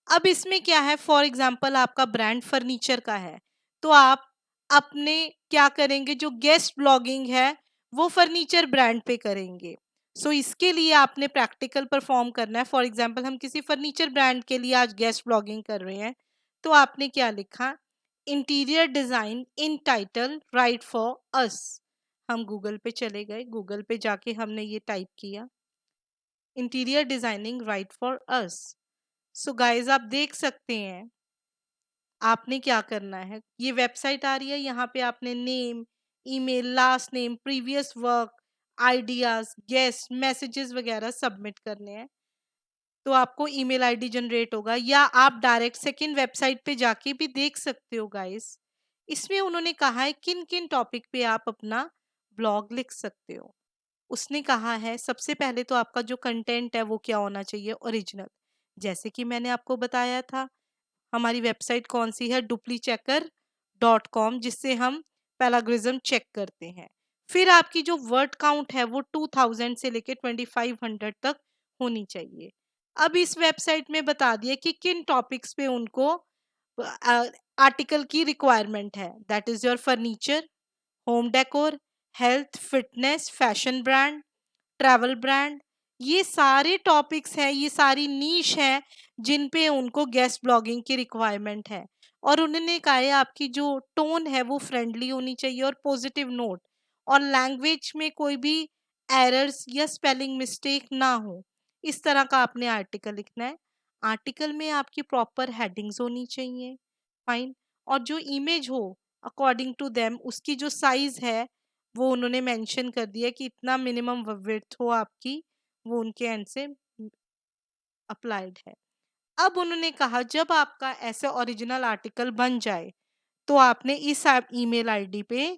अब इसमें क्या है, फॉर एग्जाम्पल आपका ब्रांड फर्नीचर का है, तो आप अपने क्या करेंगे, जो गेस्ट ब्लॉगिंग है वो फर्नीचर ब्रांड पे करेंगे। सो इसके लिए आपने प्रैक्टिकल परफॉर्म करना है। फॉर एग्जाम्पल हम किसी फर्नीचर ब्रांड के लिए आज गेस्ट ब्लॉगिंग कर रहे हैं, तो आपने क्या लिखा, interior design in title right for us. हम गूगल पे चले गए, गूगल पे जाके हमने ये टाइप किया, interior designing right for us. So guys आप देख सकते हैं आपने क्या करना है, ये वेबसाइट आ रही है, यहाँ पे आपने name, email, last name, previous work, ideas, guest, messages वगैरह सबमिट करने हैं, तो आपको ईमेल आईडी जनरेट होगा, या आप डायरेक्ट सेकंड वेबसाइट पे जाके भी देख सकते हो गाइस। इसमें उन्होंने कहा है किन किन टॉपिक पे आप अपना ब्लॉग लिख सकते हो। उसने कहा है सबसे पहले तो आपका जो कंटेंट है वो क्या होना चाहिए, ओरिजिनल। जैसे कि मैंने आपको बताया था, हमारी वेबसाइट कौन सी है, duplicchecker.com, जिससे हम पैराग्रिज्म चेक करते हैं। फिर आपकी जो वर्ड काउंट है वो 2000 से लेके 2500 तक होनी चाहिए। अब इस वेबसाइट में बता दिया कि किन टॉपिक्स पे उनको आर्टिकल की रिक्वायरमेंट है। That is your furniture, home decor, health, fitness, fashion brand, travel brand. ये सारे टॉपिक्स हैं, ये सारी नीश है जिन पे उनको गेस्ट ब्लॉगिंग की रिक्वायरमेंट है। और उन्होंने कहा है आपकी जो टोन है वो फ्रेंडली होनी चाहिए और पॉजिटिव नोट, और लैंग्वेज में कोई भी एरर्स या स्पेलिंग मिस्टेक ना हो, इस तरह का आपने आर्टिकल लिखना है। आर्टिकल में आपकी प्रॉपर हेडिंग्स होनी चाहिए, फाइन। और जो इमेज हो अकॉर्डिंग टू देम, उसकी जो साइज है वो उन्होंने मेंशन कर दिया कि इतना मिनिमम विड्थ हो आपकी, वो उनके एंड से अप्लाइड है। अब उन्होंने कहा जब आपका ऐसे ओरिजिनल आर्टिकल बन जाए तो आपने इस ईमेल आईडी पे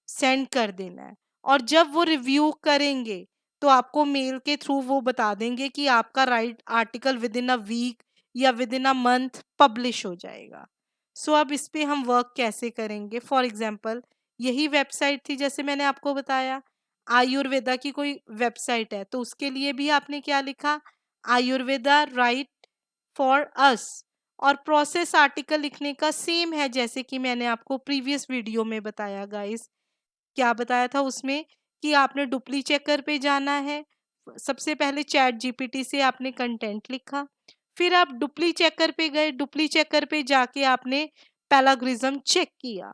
सेंड कर देना है, और जब वो रिव्यू करेंगे तो आपको मेल के थ्रू वो बता देंगे कि आपका write article within a week या within a month publish हो जाएगा। सो अब इस पे हम वर्क कैसे करेंगे, फॉर एग्जांपल यही वेबसाइट थी जैसे मैंने आपको बताया, आयुर्वेदा की कोई वेबसाइट है, तो उसके लिए भी आपने क्या लिखा, आयुर्वेदा राइट फॉर अस। और प्रोसेस आर्टिकल लिखने का सेम है जैसे कि मैंने आपको प्रीवियस वीडियो में बताया गाइस। क्या बताया था उसमें कि आपने डुप्ली चेकर पे जाना है, सबसे पहले चैट जीपीटी से आपने कंटेंट लिखा, फिर आप डुप्ली चेकर पे गए, डुप्ली चेकर पे जाके आपने पैराग्रिज्म चेक किया।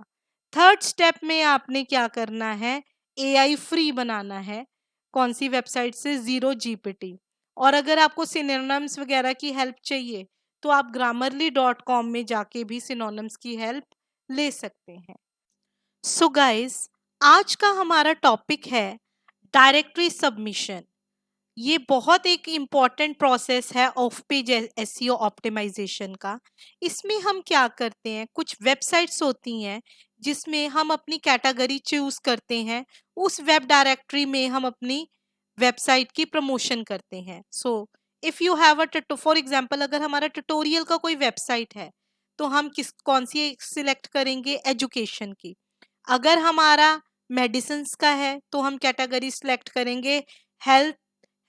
थर्ड स्टेप में आपने क्या करना है, एआई फ्री बनाना है। कौन सी वेबसाइट से, जीरो जीपीटी। और अगर आपको सिनोनिम्स वगैरह की हेल्प चाहिए तो आप grammarly.com में जाके भी सिनोनिम्स की हेल्प ले सकते हैं। सो गाइस, आज का हमारा टॉपिक है डायरेक्टरी सबमिशन। ये बहुत एक इम्पॉर्टेंट प्रोसेस है ऑफ पेज एसईओ ऑप्टिमाइजेशन का। इसमें हम क्या करते हैं, कुछ वेबसाइट्स होती हैं जिसमें हम अपनी कैटेगरी चूज करते हैं, उस वेब डायरेक्टरी में हम अपनी वेबसाइट की प्रमोशन करते हैं। So if you have a for example, अगर हमारा ट्यूटोरियल का कोई वेबसाइट है तो हम किस कौन सी सिलेक्ट करेंगे, एजुकेशन की। अगर हमारा मेडिसिन का है तो हम कैटेगरी सिलेक्ट करेंगे हेल्थ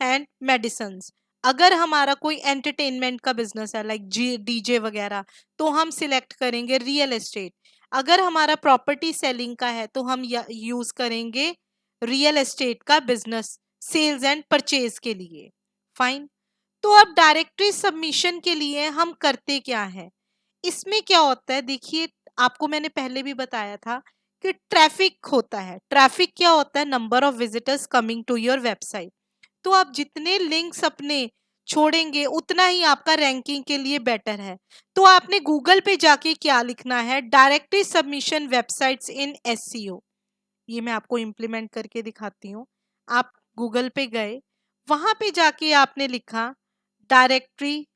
एंड मेडिसिन। अगर हमारा कोई एंटरटेनमेंट का बिजनेस है लाइक डीजे वगैरह, तो हम सिलेक्ट करेंगे रियल एस्टेट। अगर हमारा प्रॉपर्टी सेलिंग का है तो हम यूज करेंगे रियल एस्टेट का बिजनेस, सेल्स एंड परचेज के लिए, फाइन। तो अब डायरेक्टरी सबमिशन के लिए हम करते क्या है, इसमें क्या होता है देखिए, आपको मैंने पहले भी बताया था कि ट्रैफिक होता है। ट्रैफिक क्या होता है, number of visitors coming to your website. तो आप जितने लिंक्स अपने छोड़ेंगे उतना ही आपका रैंकिंग के लिए बेटर है। तो आपने गूगल पे जाके क्या लिखना है, डायरेक्टरी सबमिशन वेबसाइट्स इन एसईओ। ये मैं आपको इम्प्लीमेंट करके दिखाती हूँ। आप गूगल पे गए, वहां पे जाके आपने लिखा डायरेक्टरी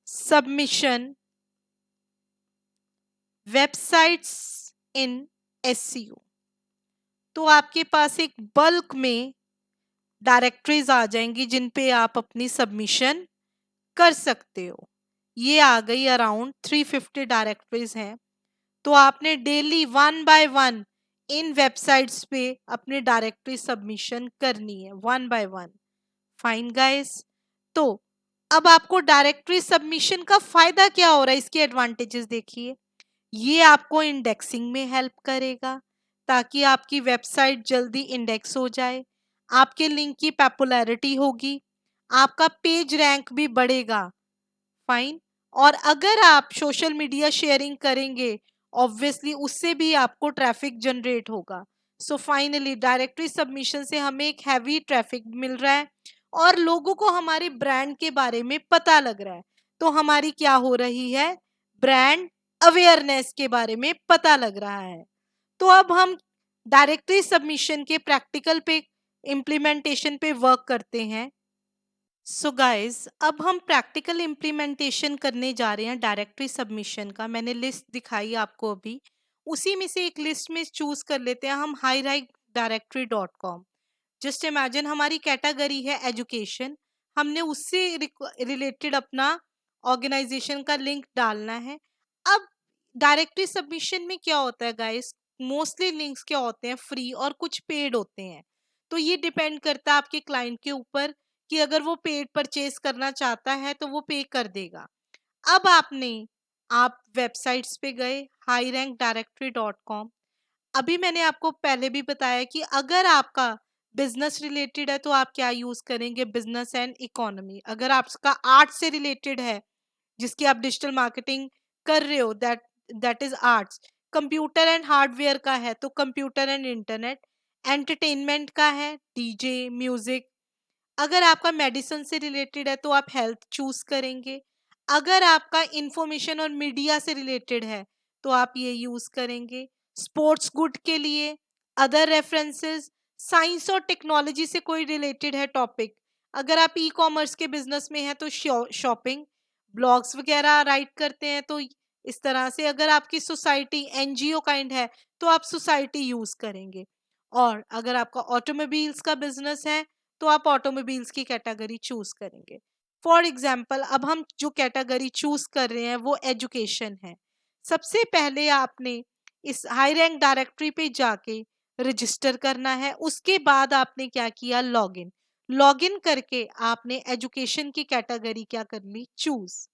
सबमिशन वेबसाइट्स इन एसईओ, तो आपके पास एक बल्क में डायरेक्टरीज आ जाएंगी जिन पे आप अपनी सबमिशन कर सकते हो। ये आ गई, अराउंड 350 डायरेक्टरीज हैं। तो आपने daily one by one in websites पे अपनी डायरेक्टरी सबमिशन करनी है, one by one. Fine guys, तो अब आपको डायरेक्टरी सबमिशन का फायदा क्या हो रहा है, इसके एडवांटेजेस देखिए। ये आपको इंडेक्सिंग में हेल्प करेगा ताकि आपकी वेबसाइट जल्दी इंडेक्स हो जाए, आपके लिंक की पॉपुलैरिटी होगी, आपका पेज रैंक भी बढ़ेगा, फाइन। और अगर आप सोशल मीडिया शेयरिंग करेंगे, ऑब्वियसली उससे भी आपको ट्रैफिक जनरेट होगा। सो फाइनली डायरेक्टरी सबमिशन से हमें एक हैवी ट्रैफिक मिल रहा है और लोगों को हमारे ब्रांड के बारे में पता लग रहा है। तो हमारी क्या हो रही है, ब्रांड अवेयरनेस के बारे में पता लग रहा है। तो अब हम डायरेक्टरी सबमिशन के प्रैक्टिकल पे इम्प्लीमेंटेशन पे वर्क करते हैं। सो गाइस, अब हम प्रैक्टिकल इम्प्लीमेंटेशन करने जा रहे हैं डायरेक्टरी सबमिशन का। मैंने लिस्ट दिखाई आपको अभी, उसी में से एक लिस्ट में चूज कर लेते हैं हम highrankdirectory.com। जस्ट इमेजिन हमारी कैटेगरी है एजुकेशन, हमने उससे रिलेटेड अपना ऑर्गेनाइजेशन का लिंक डालना है। अब डायरेक्टरी सबमिशन में क्या होता है गाइस, मोस्टली लिंक्स क्या होते हैं, फ्री और कुछ पेड होते हैं। तो ये डिपेंड करता है आपके क्लाइंट के ऊपर कि अगर वो पेड परचेज करना चाहता है तो वो पे कर देगा। अब आप वेबसाइट्स पे गए highrankdirectory.com। अभी मैंने आपको पहले भी बताया कि अगर आपका बिजनेस रिलेटेड है तो आप क्या यूज करेंगे, बिजनेस एंड इकोनॉमी। अगर आपका आर्ट से रिलेटेड है, जिसकी आप डिजिटल मार्केटिंग कर रहे हो, that is arts. Computer and hardware का है तो कंप्यूटर एंड इंटरनेट। एंटरटेनमेंट का है डीजे म्यूजिक। अगर आपका मेडिसिन से रिलेटेड है तो आप हेल्थ चूज करेंगे। अगर आपका इंफॉर्मेशन और मीडिया से रिलेटेड है तो आप ये यूज करेंगे। स्पोर्ट्स गुड के लिए अदर रेफरेंसेस। साइंस और टेक्नोलॉजी से कोई रिलेटेड है टॉपिक, अगर आप ई कॉमर्स के बिजनेस में हैं तो शॉपिंग। ब्लॉग्स वगैरह राइट करते हैं तो इस तरह से। अगर आपकी सोसाइटी एनजीओ काइंड है तो आप सोसाइटी यूज करेंगे। और अगर आपका ऑटोमोबाइल्स का बिजनेस है तो आप ऑटोमोबाइल्स की कैटेगरी चूज करेंगे। फॉर एग्जाम्पल, अब हम जो कैटेगरी चूज कर रहे हैं वो एजुकेशन है। सबसे पहले आपने इस हाई रैंक डायरेक्टरी पे जाके रजिस्टर करना है। उसके बाद आपने क्या किया, लॉगिन। लॉगिन करके आपने एजुकेशन की कैटेगरी क्या कर ली, चूज।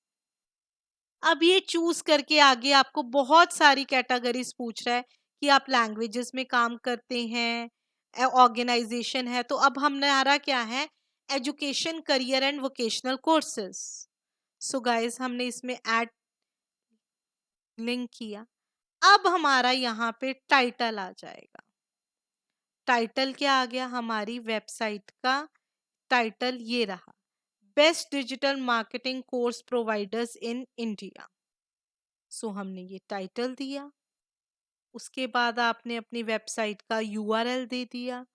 अब ये चूज करके आगे आपको बहुत सारी कैटेगरीज पूछ रहा है कि आप लैंग्वेजेस में काम करते हैं, ऑर्गेनाइजेशन है। तो अब हमारा क्या है, education career and vocational courses. So guys, हमने इसमें ऐड लिंक किया। अब हमारा यहाँ पे टाइटल आ जाएगा। टाइटल क्या आ गया, हमारी वेबसाइट का टाइटल ये रहा, best digital marketing course providers in India. So हमने ये टाइटल दिया। उसके बाद आपने अपनी वेबसाइट का यूआरएल दे दिया,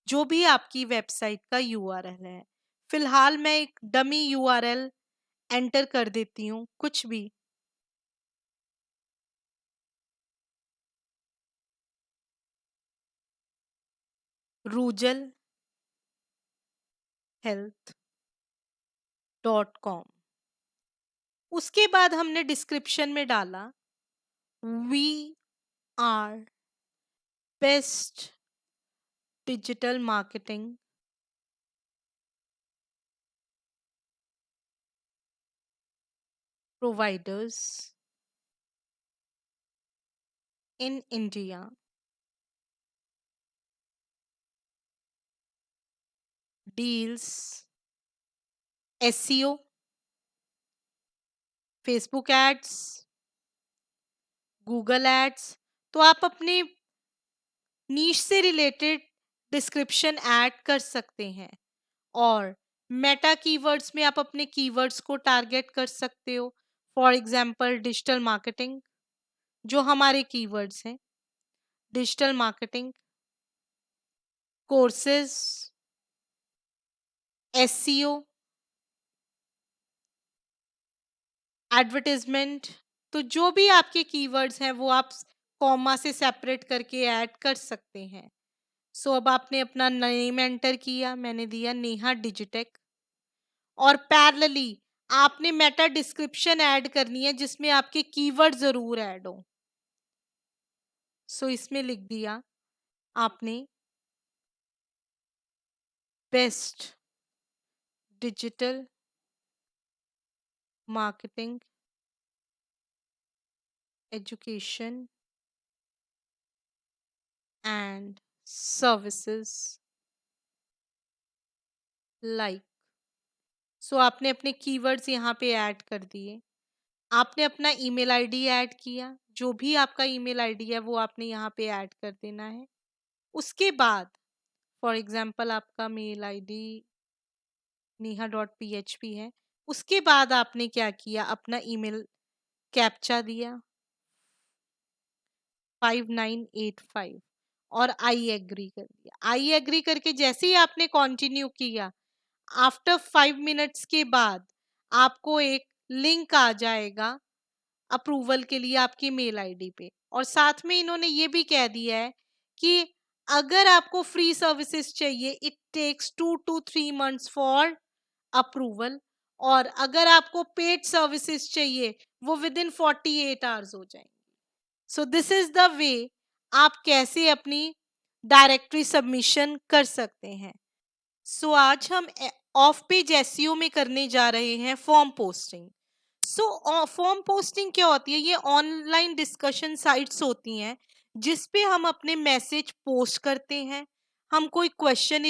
जो भी आपकी वेबसाइट का यूआरएल है। फिलहाल मैं एक डमी यूआरएल एंटर कर देती हूँ, कुछ भी। rujalhealth.com। उसके बाद हमने डिस्क्रिप्शन में डाला, we are best digital marketing providers in India. Deals, SEO, Facebook ads, Google ads. तो आप अपने नीश से रिलेटेड डिस्क्रिप्शन ऐड कर सकते हैं। और मेटा कीवर्ड्स में आप अपने कीवर्ड्स को टारगेट कर सकते हो। फॉर एग्जांपल डिजिटल मार्केटिंग, जो हमारे कीवर्ड्स हैं, digital marketing, courses, SEO, advertisement. तो जो भी आपके कीवर्ड्स हैं वो आप कॉमा से सेपरेट करके ऐड कर सकते हैं। सो अब आपने अपना नेम एंटर किया, मैंने दिया नेहा डिजिटेक। और पैरेलली आपने मेटा डिस्क्रिप्शन ऐड करनी है जिसमें आपके कीवर्ड जरूर ऐड हो। सो इसमें लिख दिया आपने, best digital marketing education and services like. So आपने अपने कीवर्ड्स यहाँ पे ऐड कर दिए। आपने अपना ईमेल आईडी ऐड किया, जो भी आपका ईमेल आईडी है वो आपने यहाँ पे ऐड कर देना है। उसके बाद फॉर एग्जांपल आपका मेल आईडी neha.php है। उसके बाद आपने क्या किया, अपना ईमेल कैप्चा दिया 5985। और आई एग्री कर दिया। आई एग्री करके जैसे ही आपने कंटिन्यू किया, आफ्टर 5 मिनट्स के बाद आपको एक लिंक आ जाएगा अप्रूवल के लिए आपकी मेल आईडी पे। और साथ में इन्होंने ये भी कह दिया है कि अगर आपको फ्री सर्विसेज चाहिए, it takes 2 to 3 months for approval, और अगर आपको पेड सर्विसेज चाहिए वो विद इन 48 आवर्स हो जाएंगे। सो दिस इज द वे आप कैसे अपनी डायरेक्टरी सबमिशन कर सकते हैं। सो आज हम ऑफ पेज एसईओ में करने जा रहे हैं form posting. So form posting क्या होती है? ये ऑनलाइन डिस्कशन साइट्स होती हैं जिस पे हम अपने मैसेज पोस्ट करते हैं, हम कोई क्वेश्चन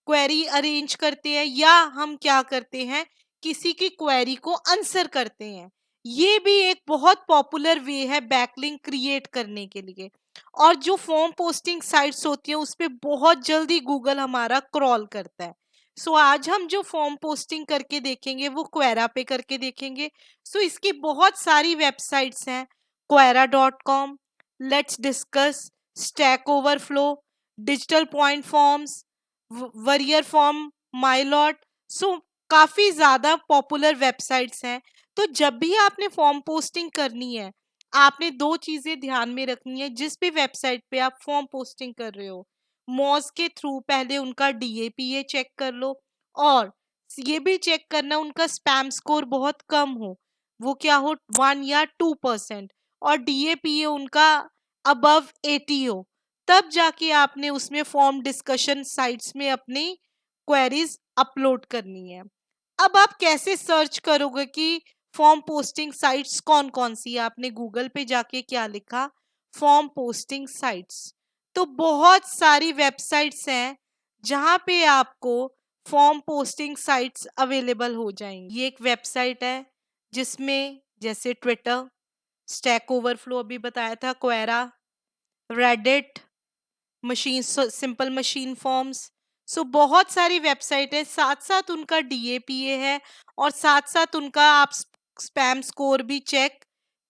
क्वेरी अरेंज करते हैं, या हम क्या करते हैं, किसी की क्वेरी को आंसर करते हैं। ये भी एक बहुत पॉपुलर वे है बैकलिंक क्रिएट करने के लिए। और जो फॉर्म पोस्टिंग साइट्स होती हैं उस पे बहुत जल्दी गूगल हमारा क्रॉल करता है। सो आज हम जो फॉर्म पोस्टिंग करके देखेंगे वो क्वेरा पे करके देखेंगे। सो इसकी बहुत सारी वेबसाइट्स हैं, quora.com, let's discuss, stack overflow, digital point forums, warrior forum, MyLot. So काफी ज्यादा पॉपुलर वेबसाइट्स हैं। तो जब भी आपने फॉर्म पोस्टिंग करनी है, आपने दो चीजें ध्यान में रखनी है। जिस भी वेबसाइट पे आप फॉर्म पोस्टिंग कर रहे हो, मॉज के थ्रू पहले उनका डीएपीए चेक कर लो, और ये भी चेक करना उनका स्पैम स्कोर बहुत कम हो, वो क्या हो 1 या 2%, और डीएपीए उनका अबव 80 हो। तब जाके आपने उसमें फॉर्म डिस्कशन साइट्स में अपनी क्वेरीज अपलोड करनी है। अब आप कैसे सर्च करोगे कि फॉर्म पोस्टिंग साइट्स कौन कौन सी है? आपने गूगल पे जाके क्या लिखा? Form posting sites. तो बहुत सारी वेबसाइट्स हैं जहां पे आपको फॉर्म पोस्टिंग साइट्स अवेलेबल हो जाएंगी। ये एक वेबसाइट है जिसमें जैसे ट्विटर, स्टैक ओवरफ्लो अभी बताया था, Quora, Reddit, machine simple machine forums. So बहुत सारी वेबसाइट है, साथ साथ उनका डीएपीए है, और साथ साथ उनका आप स्पैम स्कोर भी चेक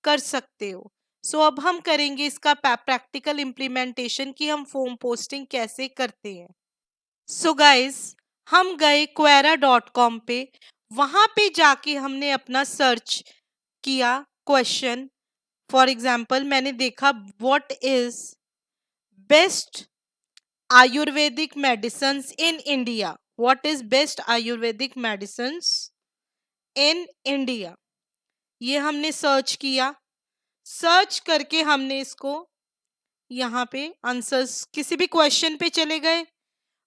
कर सकते हो। सो अब हम करेंगे इसका प्रैक्टिकल इम्प्लीमेंटेशन कि हम फॉर्म पोस्टिंग कैसे करते हैं। सो गाइस, हम गए quora.com पे, वहां पे जाके हमने अपना सर्च किया क्वेश्चन। फॉर एग्जाम्पल मैंने देखा what is best Ayurvedic medicines in India. What is best Ayurvedic medicines in India? ये हमने सर्च किया। सर्च करके हमने इसको यहाँ पे आंसर्स, किसी भी क्वेश्चन पे चले गए,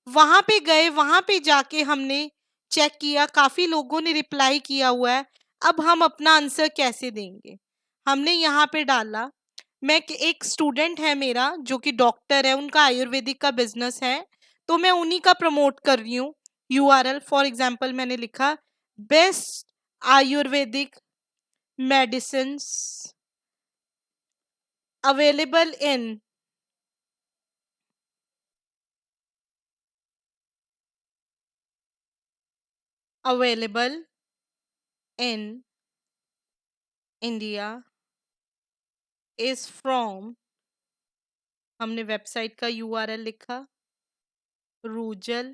वहां पे जाके हमने चेक किया, काफी लोगों ने रिप्लाई किया हुआ है। अब हम अपना आंसर कैसे देंगे? हमने यहाँ पे डाला, एक स्टूडेंट है मेरा जो कि डॉक्टर है, उनका आयुर्वेदिक का बिजनेस है, तो मैं उन्हीं का प्रमोट कर रही हूँ। यूआरएल फॉर एग्जांपल मैंने लिखा best Ayurvedic medicine available in available in India is from, हमने वेबसाइट का यूआरएल लिखा, रूजल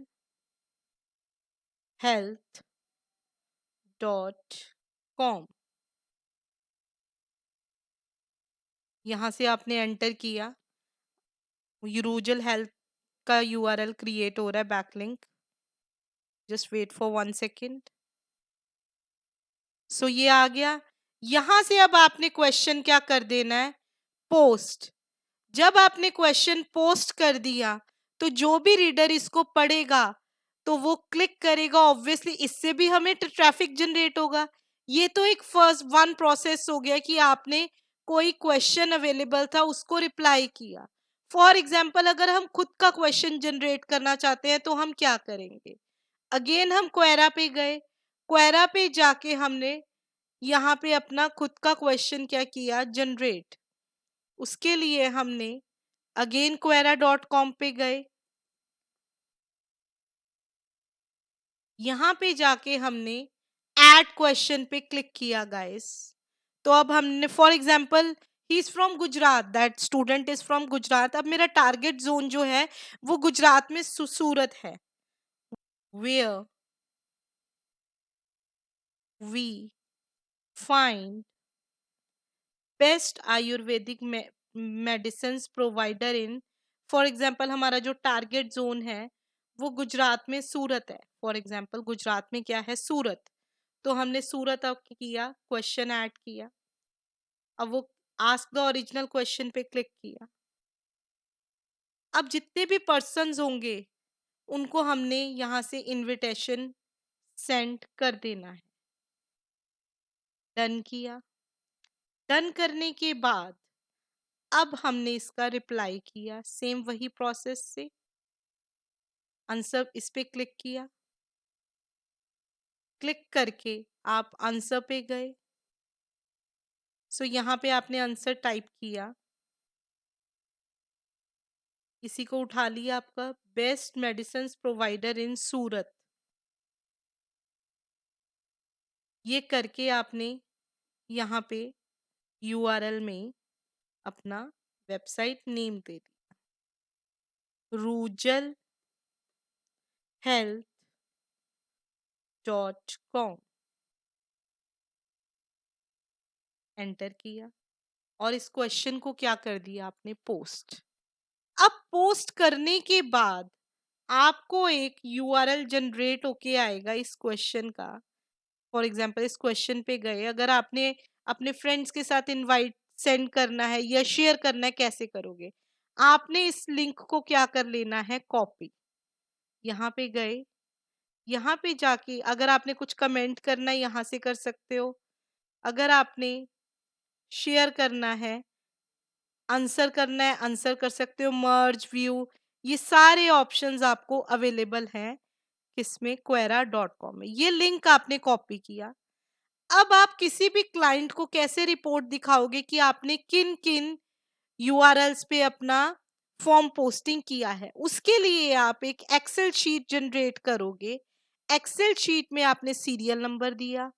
हेल्थ .com। यहाँ से आपने एंटर किया, रूजल हेल्थ का यूआरएल क्रिएट हो रहा है, backlink. Just wait for 1 second. So ये आ गया। यहां से अब आपने क्वेश्चन क्या कर देना है? पोस्ट। जब आपने क्वेश्चन पोस्ट कर दिया तो जो भी रीडर इसको पढ़ेगा तो वो क्लिक करेगा, ऑब्वियसली इससे भी हमें ट्रैफिक जनरेट होगा। ये तो एक फर्स्ट वन प्रोसेस हो गया कि आपने कोई क्वेश्चन अवेलेबल था उसको रिप्लाई किया। फॉर एग्जाम्पल अगर हम खुद का क्वेश्चन जनरेट करना चाहते हैं तो हम क्या करेंगे? अगेन हम क्वेरा पे गए, क्वेरा पे जाके हमने यहाँ पे अपना खुद का क्वेश्चन क्या किया, जनरेट। उसके लिए हमने अगेन quora.com पे गए, यहाँ पे जाके हमने ऐड क्वेश्चन पे क्लिक किया गाइस। तो अब हमने for example he is from Gujarat, that student is from Gujarat. अब मेरा टारगेट जोन जो है वो गुजरात में सूरत है। Where we find best Ayurvedic medicine provider in, for example हमारा जो टारगेट जोन है वो गुजरात में सूरत है। फॉर एग्जाम्पल गुजरात में क्या है, सूरत। तो हमने सूरत अब किया, क्वेश्चन ऐड किया। अब वो आस्क द ओरिजिनल क्वेश्चन पे क्लिक किया। अब जितने भी पर्सन्स होंगे उनको हमने यहाँ से इनविटेशन सेंड कर देना है। डन किया। डन करने के बाद अब हमने इसका रिप्लाई किया, सेम वही प्रोसेस से आंसर इस पे क्लिक किया। क्लिक करके आप आंसर पे गए। सो यहाँ पे आपने आंसर टाइप किया, इसी को उठा लिया आपका, बेस्ट मेडिसिन प्रोवाइडर इन सूरत। ये करके आपने यहाँ पे यूआरएल में अपना वेबसाइट नेम दे दिया, रूजल हेल्थ .com, एंटर किया और इस क्वेश्चन को क्या कर दिया आपने, पोस्ट। अब पोस्ट करने के बाद आपको एक यूआरएल जनरेट होके आएगा इस क्वेश्चन का। फॉर एग्जांपल इस क्वेश्चन पे गए, अगर आपने अपने फ्रेंड्स के साथ इनवाइट सेंड करना है या शेयर करना है, कैसे करोगे? आपने इस लिंक को क्या कर लेना है, कॉपी। यहाँ पे गए, यहाँ पे जाके अगर आपने कुछ कमेंट करना है यहाँ से कर सकते हो, अगर आपने शेयर करना है, आंसर करना है, आंसर कर सकते हो, मर्ज व्यू, ये सारे ऑप्शंस आपको अवेलेबल हैं किसमें, quora.com में। ये लिंक आपने कॉपी किया। अब आप किसी भी क्लाइंट को कैसे रिपोर्ट दिखाओगे कि आपने किन किन यूआरएल्स पे अपना फॉर्म पोस्टिंग किया है, उसके लिए आप एक एक्सेल शीट जनरेट करोगे। एक्सेल शीट में आपने सीरियल नंबर दिया,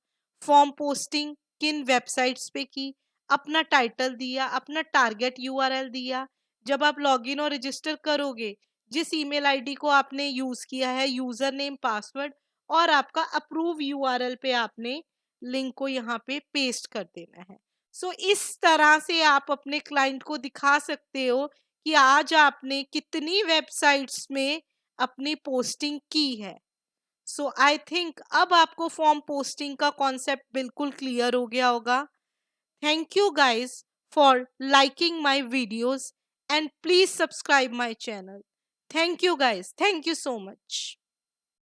फॉर्म पोस्टिंग किन वेबसाइट्स पे की, अपना टाइटल दिया, अपना टारगेट यूआरएल दिया। जब आप लॉगिन और रजिस्टर करोगे, जिस ईमेल आईडी को आपने यूज किया है, यूजर नेम, पासवर्ड और आपका अप्रूव यूआरएल पे आपने लिंक को यहाँ पे पेस्ट कर देना है। इस तरह से आप अपने क्लाइंट को दिखा सकते हो कि आज आपने कितनी वेबसाइट्स में अपनी पोस्टिंग की है। आई थिंक अब आपको फॉर्म पोस्टिंग का कॉन्सेप्ट बिल्कुल क्लियर हो गया होगा। Thank you guys for liking my videos and please subscribe my channel. Thank you guys, thank you so much.